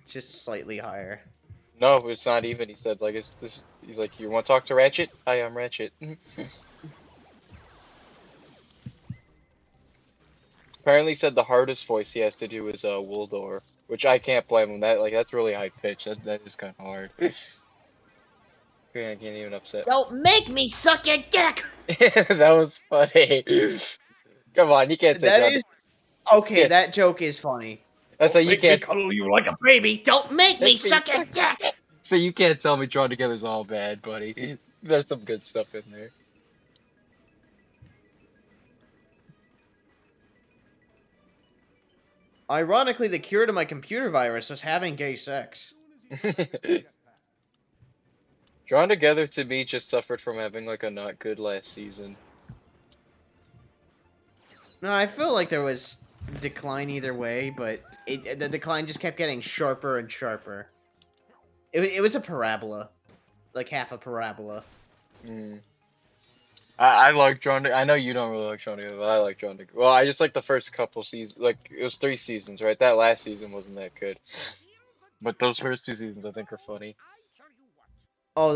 Just slightly higher. No, it's not even. He said like it's this. He's like, you want to talk to Ratchet? Hi, I'm Ratchet. Apparently, he said the hardest voice he has to do is Wildor, which I can't blame him. That's really high pitch. That is kind of hard. I can't even upset. Don't make me suck your dick. That was funny. Come on, you can't say That John. is okay. Yeah, That joke is funny. that's so Don't you make me can't cuddle you like a baby. Don't make me make me suck your suck. dick. So you can't tell me Drawn Together's all bad, buddy. There's some good stuff in there. Ironically, the cure to my computer virus was having gay sex. Drawn Together to me just suffered from having like a not good last season. No, I feel like there was decline either way, but the decline just kept getting sharper and sharper. It was a parabola, like half a parabola. Mm. I like Drawn Together. I know you don't really like Drawn Together, but I like Drawn Together. Well, I just like the first couple seasons. Like, it was 3 seasons, right? That last season wasn't that good. But those first 2 seasons I think are funny. Oh,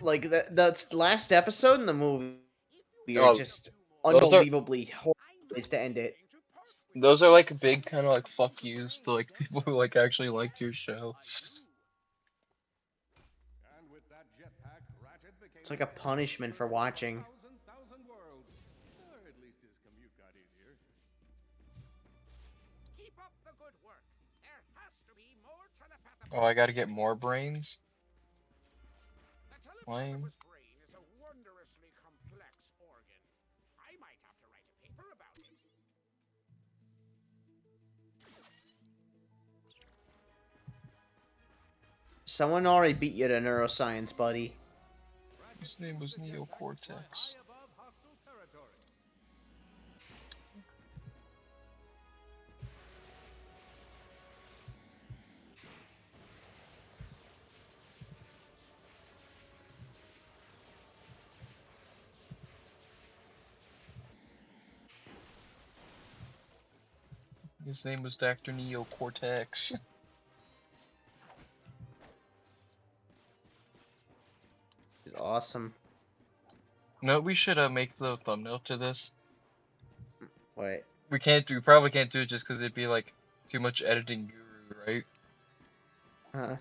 like the last episode in the movie are Oh, just those are unbelievably horrible ways to end it. those are like big kind of like fuck yous to like people who like actually liked your show. It's like a punishment for watching. Keep up the good work. There has to be more telepathic. Oh, I gotta get more brains? The Lame. telepathopus brain is a wondrously complex organ. I might have to write a paper about it. Someone already beat you to neuroscience, buddy. His name was Neocortex. His name was Dr. Neocortex. It's awesome. No, we should make the thumbnail to this. Wait. We probably can't do it just because it'd be like too much editing guru, right? Huh.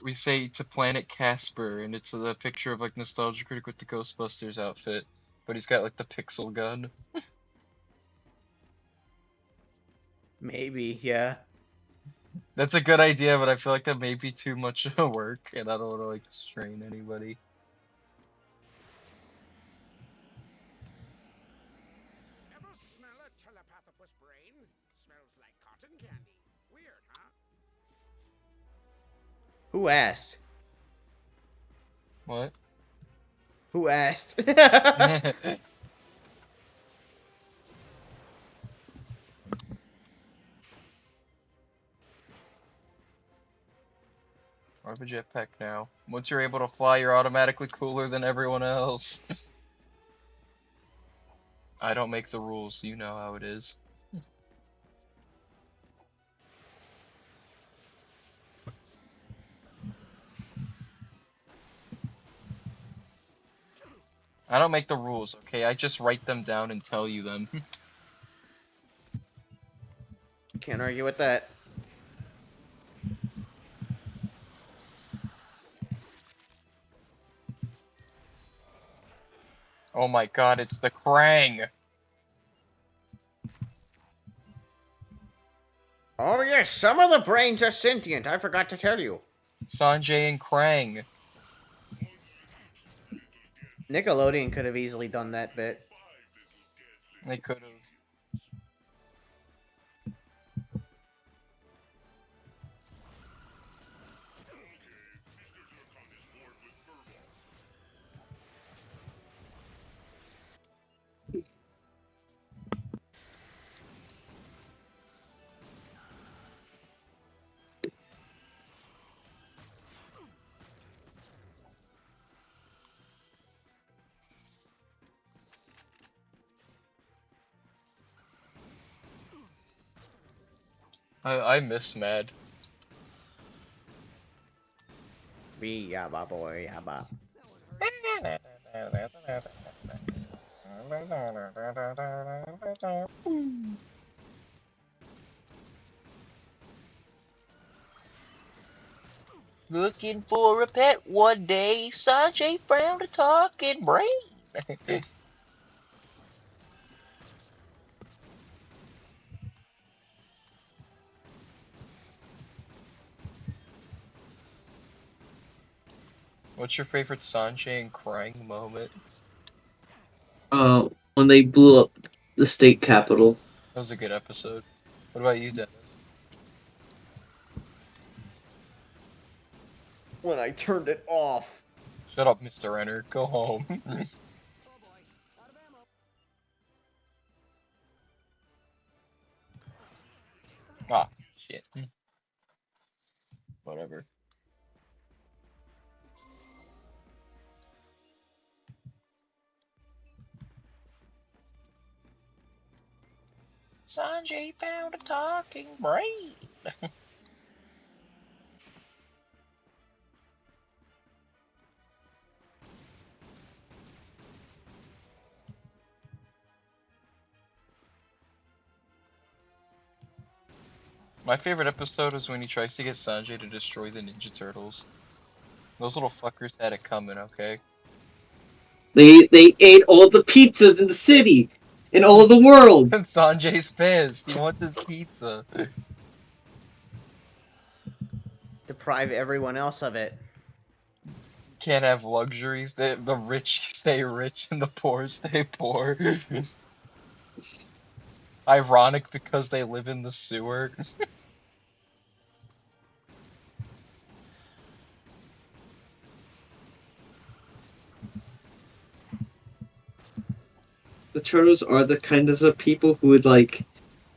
We say to Planet Casper, and it's a picture of like Nostalgia Critic with the Ghostbusters outfit, but he's got like the pixel gun. Maybe, yeah. That's a good idea, but I feel like that may be too much work, and I don't want to like strain anybody. Ever smell a telepathopus brain? Smells like cotton candy. Weird, huh? Who asked? What? Who asked? I have a jetpack now. Once you're able to fly, you're automatically cooler than everyone else. I don't make the rules, you know how it is. I don't make the rules, okay? I just write them down and tell you them. Can't argue with that. Oh my god, it's the Krang! Oh yes, some of the brains are sentient. I forgot to tell you. Sanjay and Krang. Nickelodeon could have easily done that bit. They could've. I miss Mad. Be yabba boy yabba. Looking for a pet one day, Sanjay found a talking brain. What's your favorite Sanjay and crying moment? When they blew up the state capitol. That was a good episode. What about you, Dennis? When I turned it off. Shut up, Mr. Renner. Go home. Oh boy, out of ammo. Ah, shit. Whatever. Sanjay found a talking brain. My favorite episode is when he tries to get Sanjay to destroy the Ninja Turtles. Those little fuckers had it coming, okay? They ate all the pizzas in the city, in all the world. Sanjay's pissed. He wants his pizza. Deprive everyone else of it. Can't have luxuries. The rich stay rich and the poor stay poor. Ironic because they live in the sewer. The turtles are the kind of people who would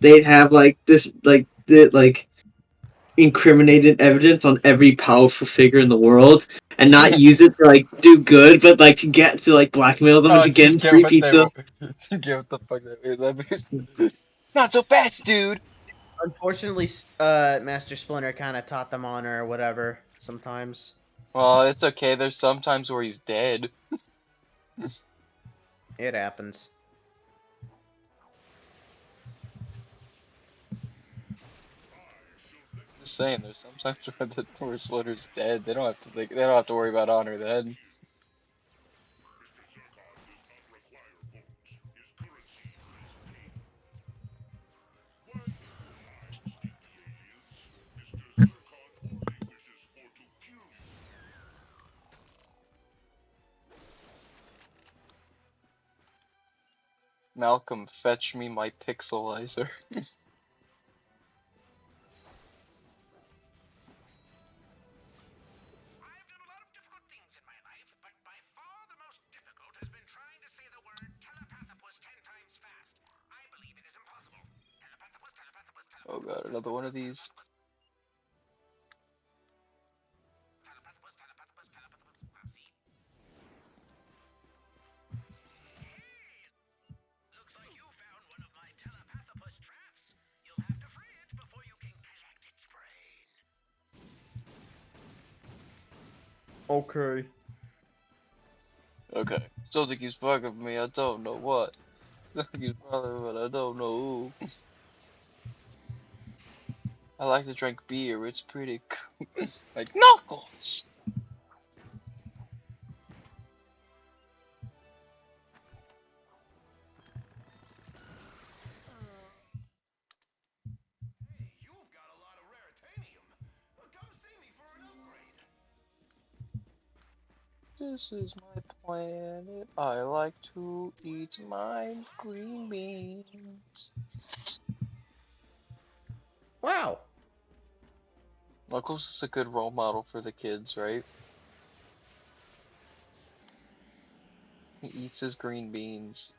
they'd have incriminated evidence on every powerful figure in the world and not use it to do good, but to get to blackmail them Oh, into getting just get free what they pizza. want. Get what the fuck they Not so fast, dude. Unfortunately, Master Splinter kind of taught them on or whatever sometimes. Well, it's okay. There's some times where he's dead. It happens. Just saying, there's some times where the tour splitter's dead. They don't have to they don't have to worry about honor then. Malcolm, fetch me my Pixelizer. I've done a lot of difficult things in my life, but by far the most difficult has been trying to say the word telepathopus 10 times fast. I believe it is impossible. Telepathopus, telepathopus, Oh telepathopus, god, another one of these. telepathopus, telepathopus, telepathopus. See? Looks like you found one of my telepathopus traps. You'll have to free it before you can collect its brain. Okay. Okay. Something keeps bugging me, I don't know what. Something keeps bothering me, but I don't know who. I like to drink beer, it's pretty cool. Like Knuckles! Hey, you've got a lot of rare titanium. Come see me for an upgrade. This is my planet, I like to eat my green beans. Wow. Knuckles is a good role model for the kids, right? He eats his green beans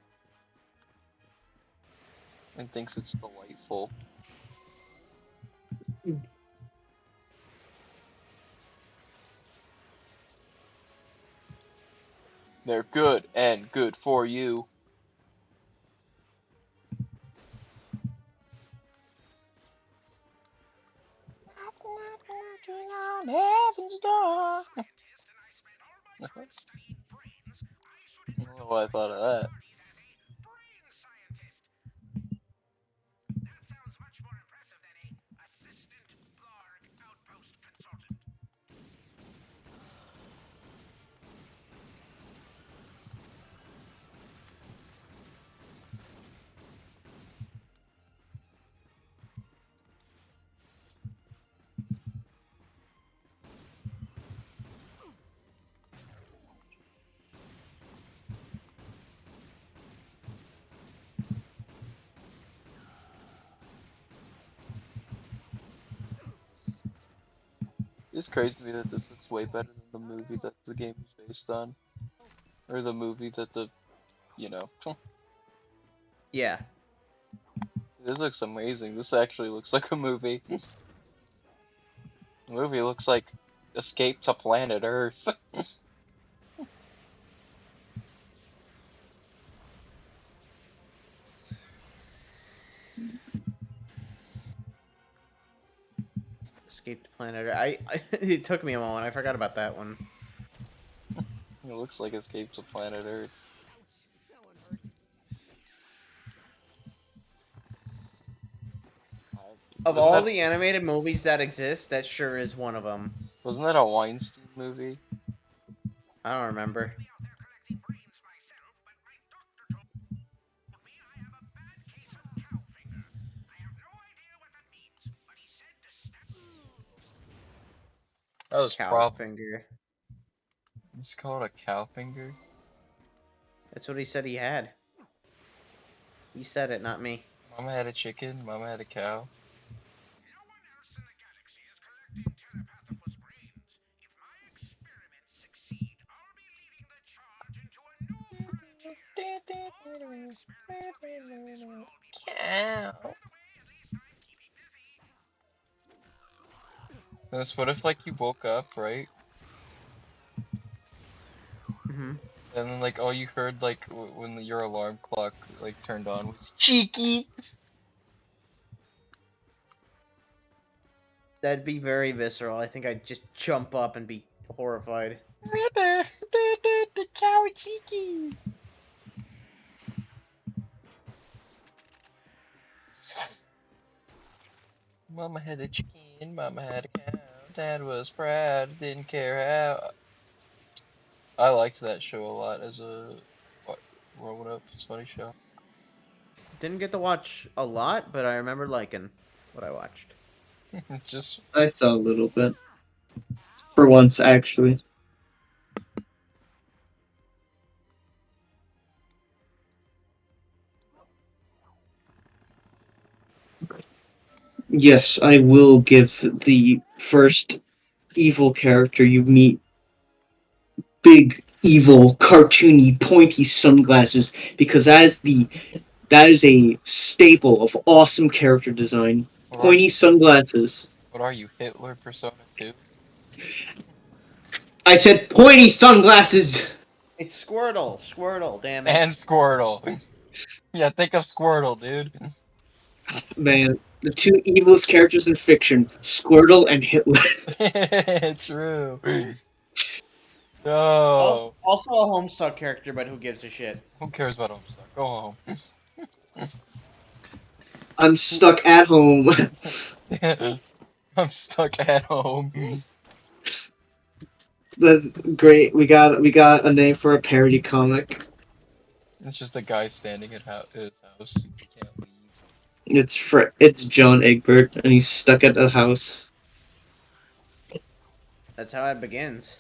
and thinks it's delightful. They're good and good for you. Knocking on heaven's door. Scientist, and I spent all my time studying brains. I should I don't know what I thought of that. parties as a brain scientist. That sounds much more impressive than a assistant Blarg outpost consultant. It's crazy to me that this looks way better than the movie that the game was based on, or the movie that you know. Yeah. This looks amazing. This actually looks like a movie. The movie looks like Escape to Planet Earth. Escape to Planet Earth. It took me a moment. I forgot about that one. It looks like Escape to Planet Earth. Ouch, that one hurt. Of Wasn't all that the animated movies that exist, that sure is one of them. wasn't that a Weinstein movie? I don't remember. That was Cow prob. finger. It's called a cow finger. That's what he said he had. He said it, not me. Mama had a chicken. Mama had a cow. Cow. This, what if like you woke up, right? Hmm. And then like all you heard like when your alarm clock like turned on was cheeky. That'd be very visceral. I think I'd just jump up and be horrified. The cow cheeky. Mama had a chicken, mama had a cow. Dad was proud, didn't care how. I liked that show a lot as a growing up. It's a funny show. Didn't get to watch a lot, but I remember liking what I watched. It's just I saw a little bit. For once, actually. Yes, I will give the first evil character you meet big, evil, cartoony, pointy sunglasses because that is a staple of awesome character design. what are Pointy you? sunglasses. What are you? Hitler Persona 2? I said pointy sunglasses. It's Squirtle. Squirtle, damn it. And Squirtle. Yeah, think of Squirtle, dude. Man, the two evilest characters in fiction, Squirtle and Hitler. True. Also, No. also a Homestuck character, but who gives a shit? Who cares about Homestuck? Go home. I'm stuck at home. I'm stuck at home. That's great. We got a name for a parody comic. It's just a guy standing at his house. He can't leave. It's John Egbert, and he's stuck at the house. That's how it begins.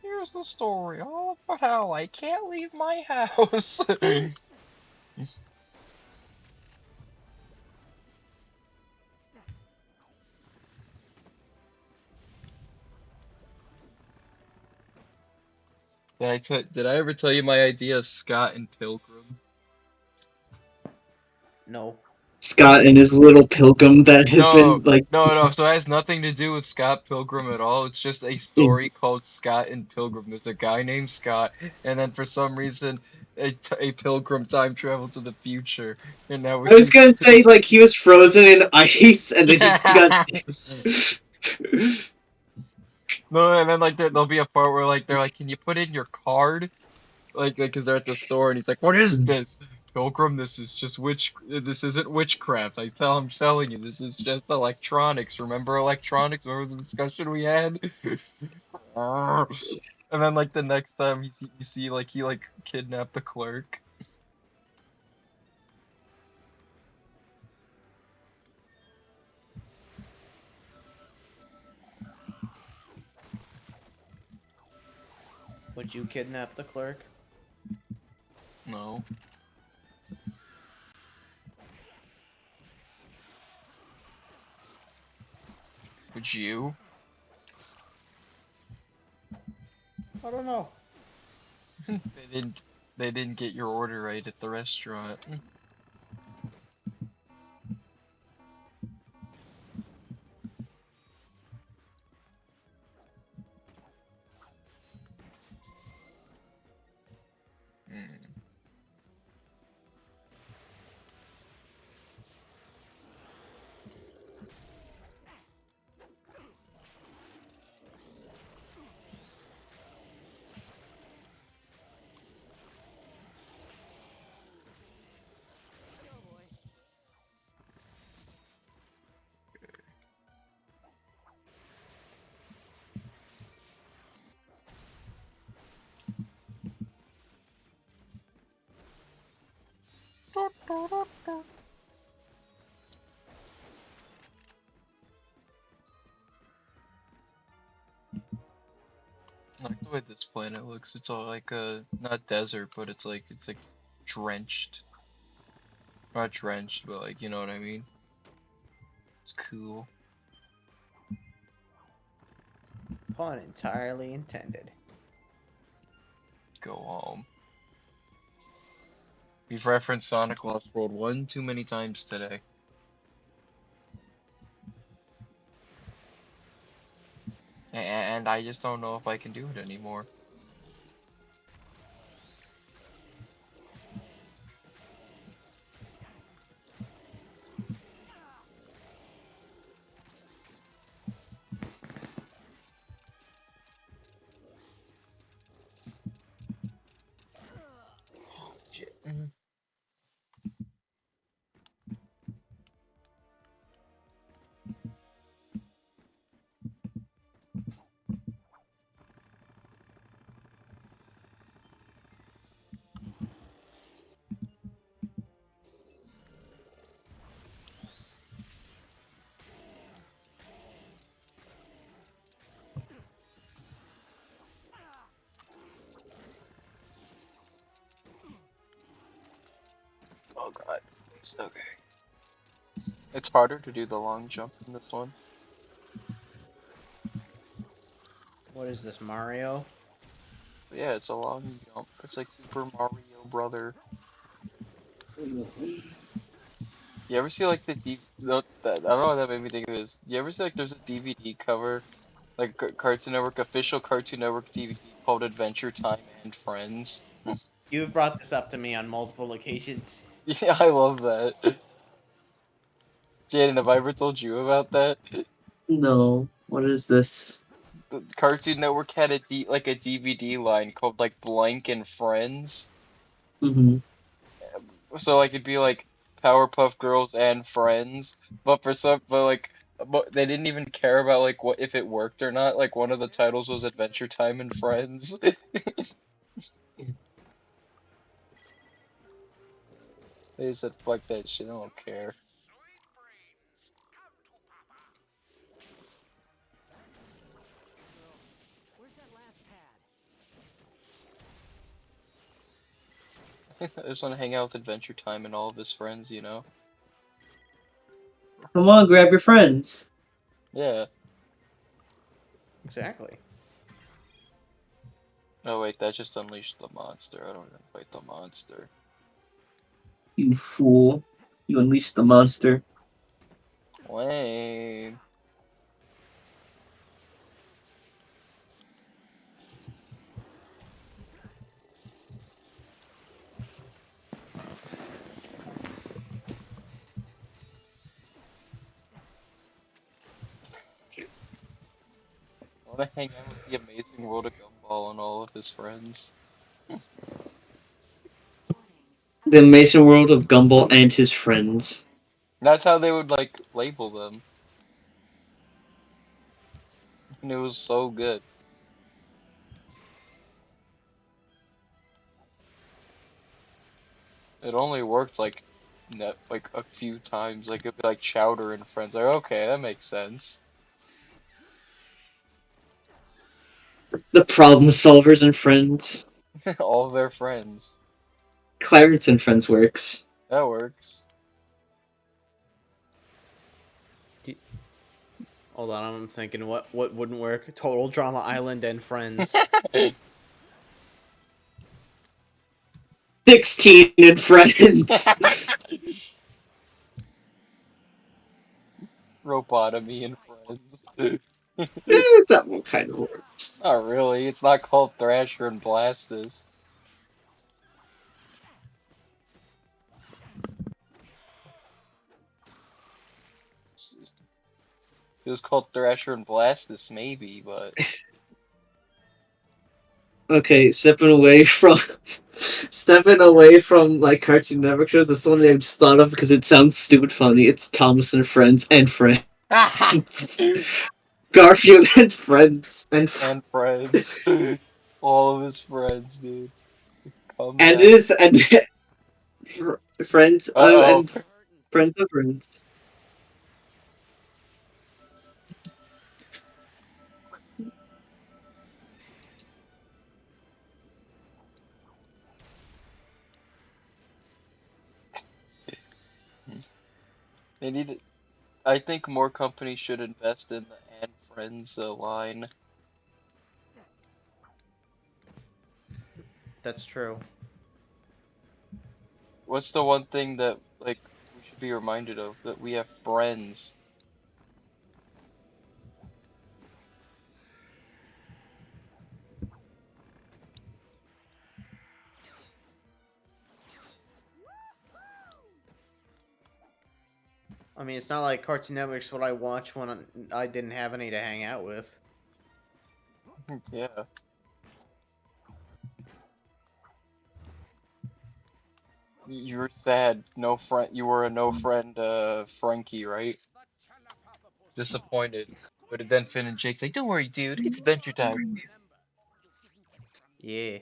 Here's the story all about how I can't leave my house. Did I ever tell you my idea of Scott and Pilgrim? No. Scott and his little pilgrim that has been No, like no. So it has nothing to do with Scott Pilgrim at all. It's just a story called Scott and Pilgrim. There's a guy named Scott, and then for some reason, a pilgrim time traveled to the future, and now we I was can. gonna say like he was frozen in ice and then he got No, and then like there'll be a part where like they're like, "Can you put in your card?" Like, cause they're at the store, and he's like, "What is this, Pilgrim? This is just This isn't witchcraft. I'm telling you, this is just electronics. Remember electronics? Remember the discussion we had?" And then like the next time you see like he like kidnapped the clerk. Would you kidnap the clerk? No. Would you? I don't know. They didn't. They didn't get your order right at the restaurant. Hmm. Oh boy. I like the way this planet looks. It's all like a not desert, but it's like drenched. Not drenched, but like you know what I mean. It's cool. Pun entirely intended. Go home. We've referenced Sonic Lost World one too many times today. And I just don't know if I can do it anymore. Shit. Oh god. Okay. It's harder to do the long jump in this one. What is this, Mario? But yeah, it's a long jump. It's like Super Mario Brother. You ever see like I don't know what that made me think of this. You ever see like there's a DVD cover, like Cartoon Network official Cartoon Network DVD called Adventure Time and Friends? You've brought this up to me on multiple occasions. Yeah, I love that. Jaden, have I ever told you about that? No. What is this? The Cartoon Network had like a DVD line called like Blank and Friends. Mm-hmm. So like it'd be like Powerpuff Girls and Friends, but they didn't even care about like what if it worked or not. Like one of the titles was Adventure Time and Friends. They said fuck that shit, I don't care. Sweet brains, come to Papa. Well, where's that last pad? I just want to hang out with Adventure Time and all of his friends, you know? Come on, grab your friends. Yeah. Exactly. Oh wait, that just unleashed the monster. I don't want to fight the monster. You fool. You unleashed the monster. Lame. I want to hang out with the amazing world of Gumball and all of his friends. The amazing world of Gumball and his friends. That's how they would like label them. And it was so good. It only worked like like a few times. Like it'd be like Chowder and Friends. Like okay, that makes sense. The problem solvers and friends. All their friends. Clarence and Friends works. That works. Hold on, I'm thinking what wouldn't work. Total Drama Island and Friends. 16 and Friends. Robotomy and friends. That one kind of works. Not really. It's not called Thrasher and Blastus. It was called Thrasher and Blastus, maybe, but Okay, stepping away from like Cartoon Network shows. This one I just thought of because it sounds stupid funny. It's Thomas and Friends and Friends. Garfield and Friends and friends, all of his friends, dude. Come and back. is and Friends Uh-oh. and Friends of Friends. They need. I think more companies should invest in the and friends line. That's true. What's the one thing that like we should be reminded of? That we have friends. I mean, it's not like Cartoon Network's what I watch when I didn't have any to hang out with. Yeah. You were sad. No friend. You were a no friend, Frankie, right? Disappointed. But then Finn and Jake's like, "Don't worry, dude. It's Adventure Time." Yeah.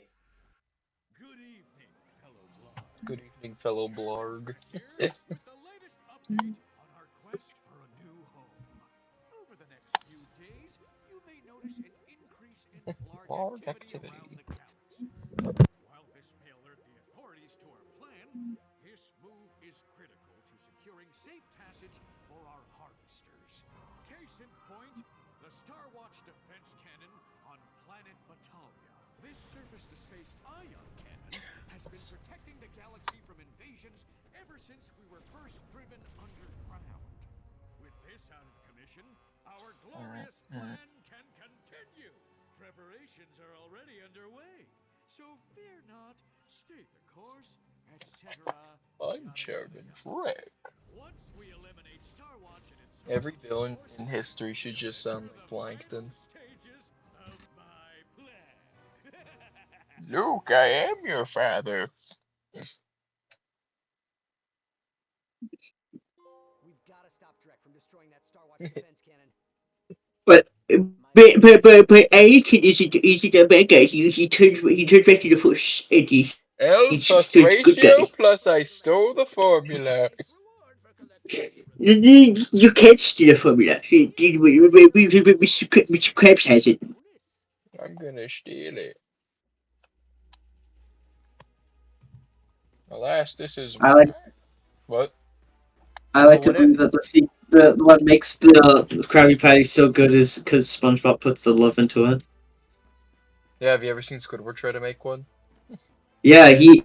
Good evening, fellow blarg. Here with the latest update on our quest for a new home. Over the next few days, you may notice an increase in blarg Blarg activity around activity. the galaxy. While this may alert the authorities to our plan, this move is critical to securing safe passage for our harvesters. Case in point, the Star Watch defense cannon on planet Batalia. This surface-to-space ion cannon has been protecting the galaxy from invasions ever since we were first driven underground. With this out of commission, our glorious plan can continue. Preparations are already underway, so fear not, stay the course, etc. I'm Chairman Frick. Once we eliminate Star Watch and its Every surrounding villain forces, in history should just sound like Plankton. stages of my plan. Luke, I am your father. We've got to stop Drek from destroying that Star Watch defense cannon. But Anakin isn't a bad guy. He turns back to the Force, and L he's plus a good ratio guy. plus I stole the formula. Reward for collecting You can't steal the formula. Mr. Krabs has it. I'm gonna steal it. Alas, this is I like what? I like to What it? believe that the what makes the Krabby Patty so good is because SpongeBob puts the love into it. Yeah, have you ever seen Squidward try to make one? Yeah, he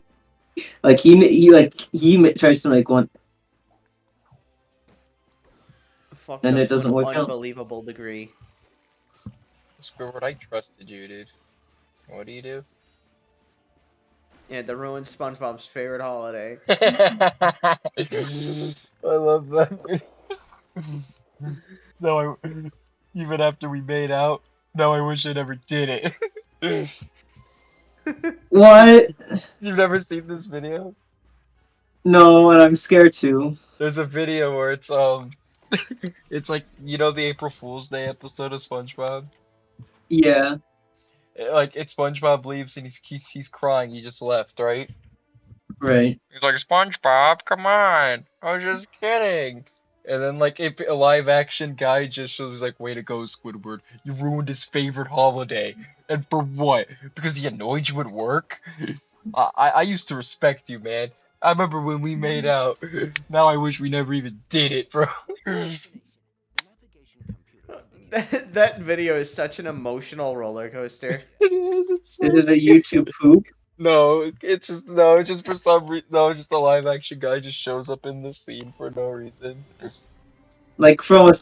tries to make one, Fucked and up it to an doesn't work out. unbelievable degree. Squidward, I trusted you, dude. What do you do? Yeah, the ruined SpongeBob's favorite holiday. I love that. No, even after we made out, no, I wish I never did it. What? You've never seen this video? No, and I'm scared too. There's a video where it's it's like the April Fool's Day episode of SpongeBob. Yeah, Like it's SpongeBob leaves and he's crying. He just left, right? right. He's like, SpongeBob, come on! I was just kidding. And then like if a live action guy just shows like, way to go, Squidward. You ruined his favorite holiday. And for what? Because he annoyed you at work? I used to respect you, man. I remember when we made out. Now I wish we never even did it, bro. Destination. Navigation computer indicates That video is such an emotional roller coaster. It is, it's Is so it a YouTube poop? No, it's just for some reason. No, it's just a live action guy just shows up in the scene for no reason. Like from a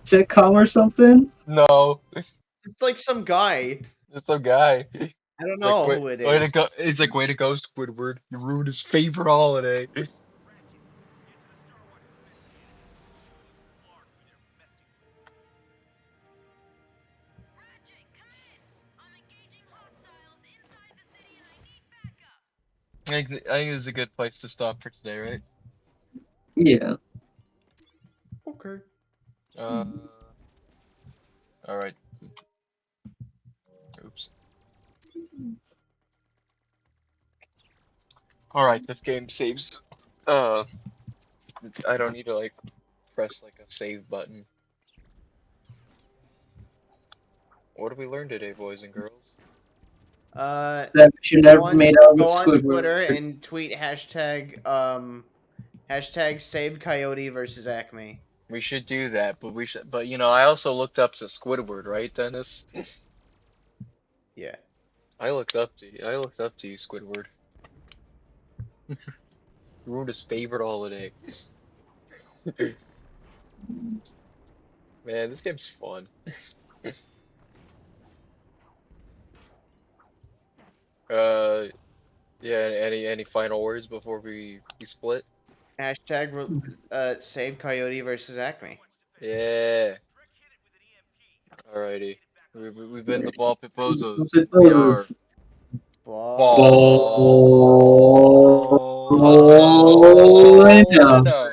sitcom or something? No, It's like some guy. just some guy. I don't Like know who it way to is. go! It's like, way to go, Squidward. You ruined his favorite holiday. Ratchet, come in! I'm engaging hostiles inside the city and I need backup. I think it's a good place to stop for today, right? Yeah. Okay. Uh, all right. Oops. All right, this game saves. I don't need to like press like a save button. What did we learn today, boys and girls? Uh, That you go never on, made out go with on Squidward. Twitter and tweet hashtag saved coyote versus Acme. We should do that, but but you know, I also looked up to Squidward, right, Dennis? Yeah. I looked up to you, Squidward. You ruined his favorite holiday. Man, this game's fun. Uh, yeah. Any final words before we split? Saved coyote versus Acme. Yeah. Alrighty. We've been the Ball Pipozos. It We are was Ball. ball. Ball.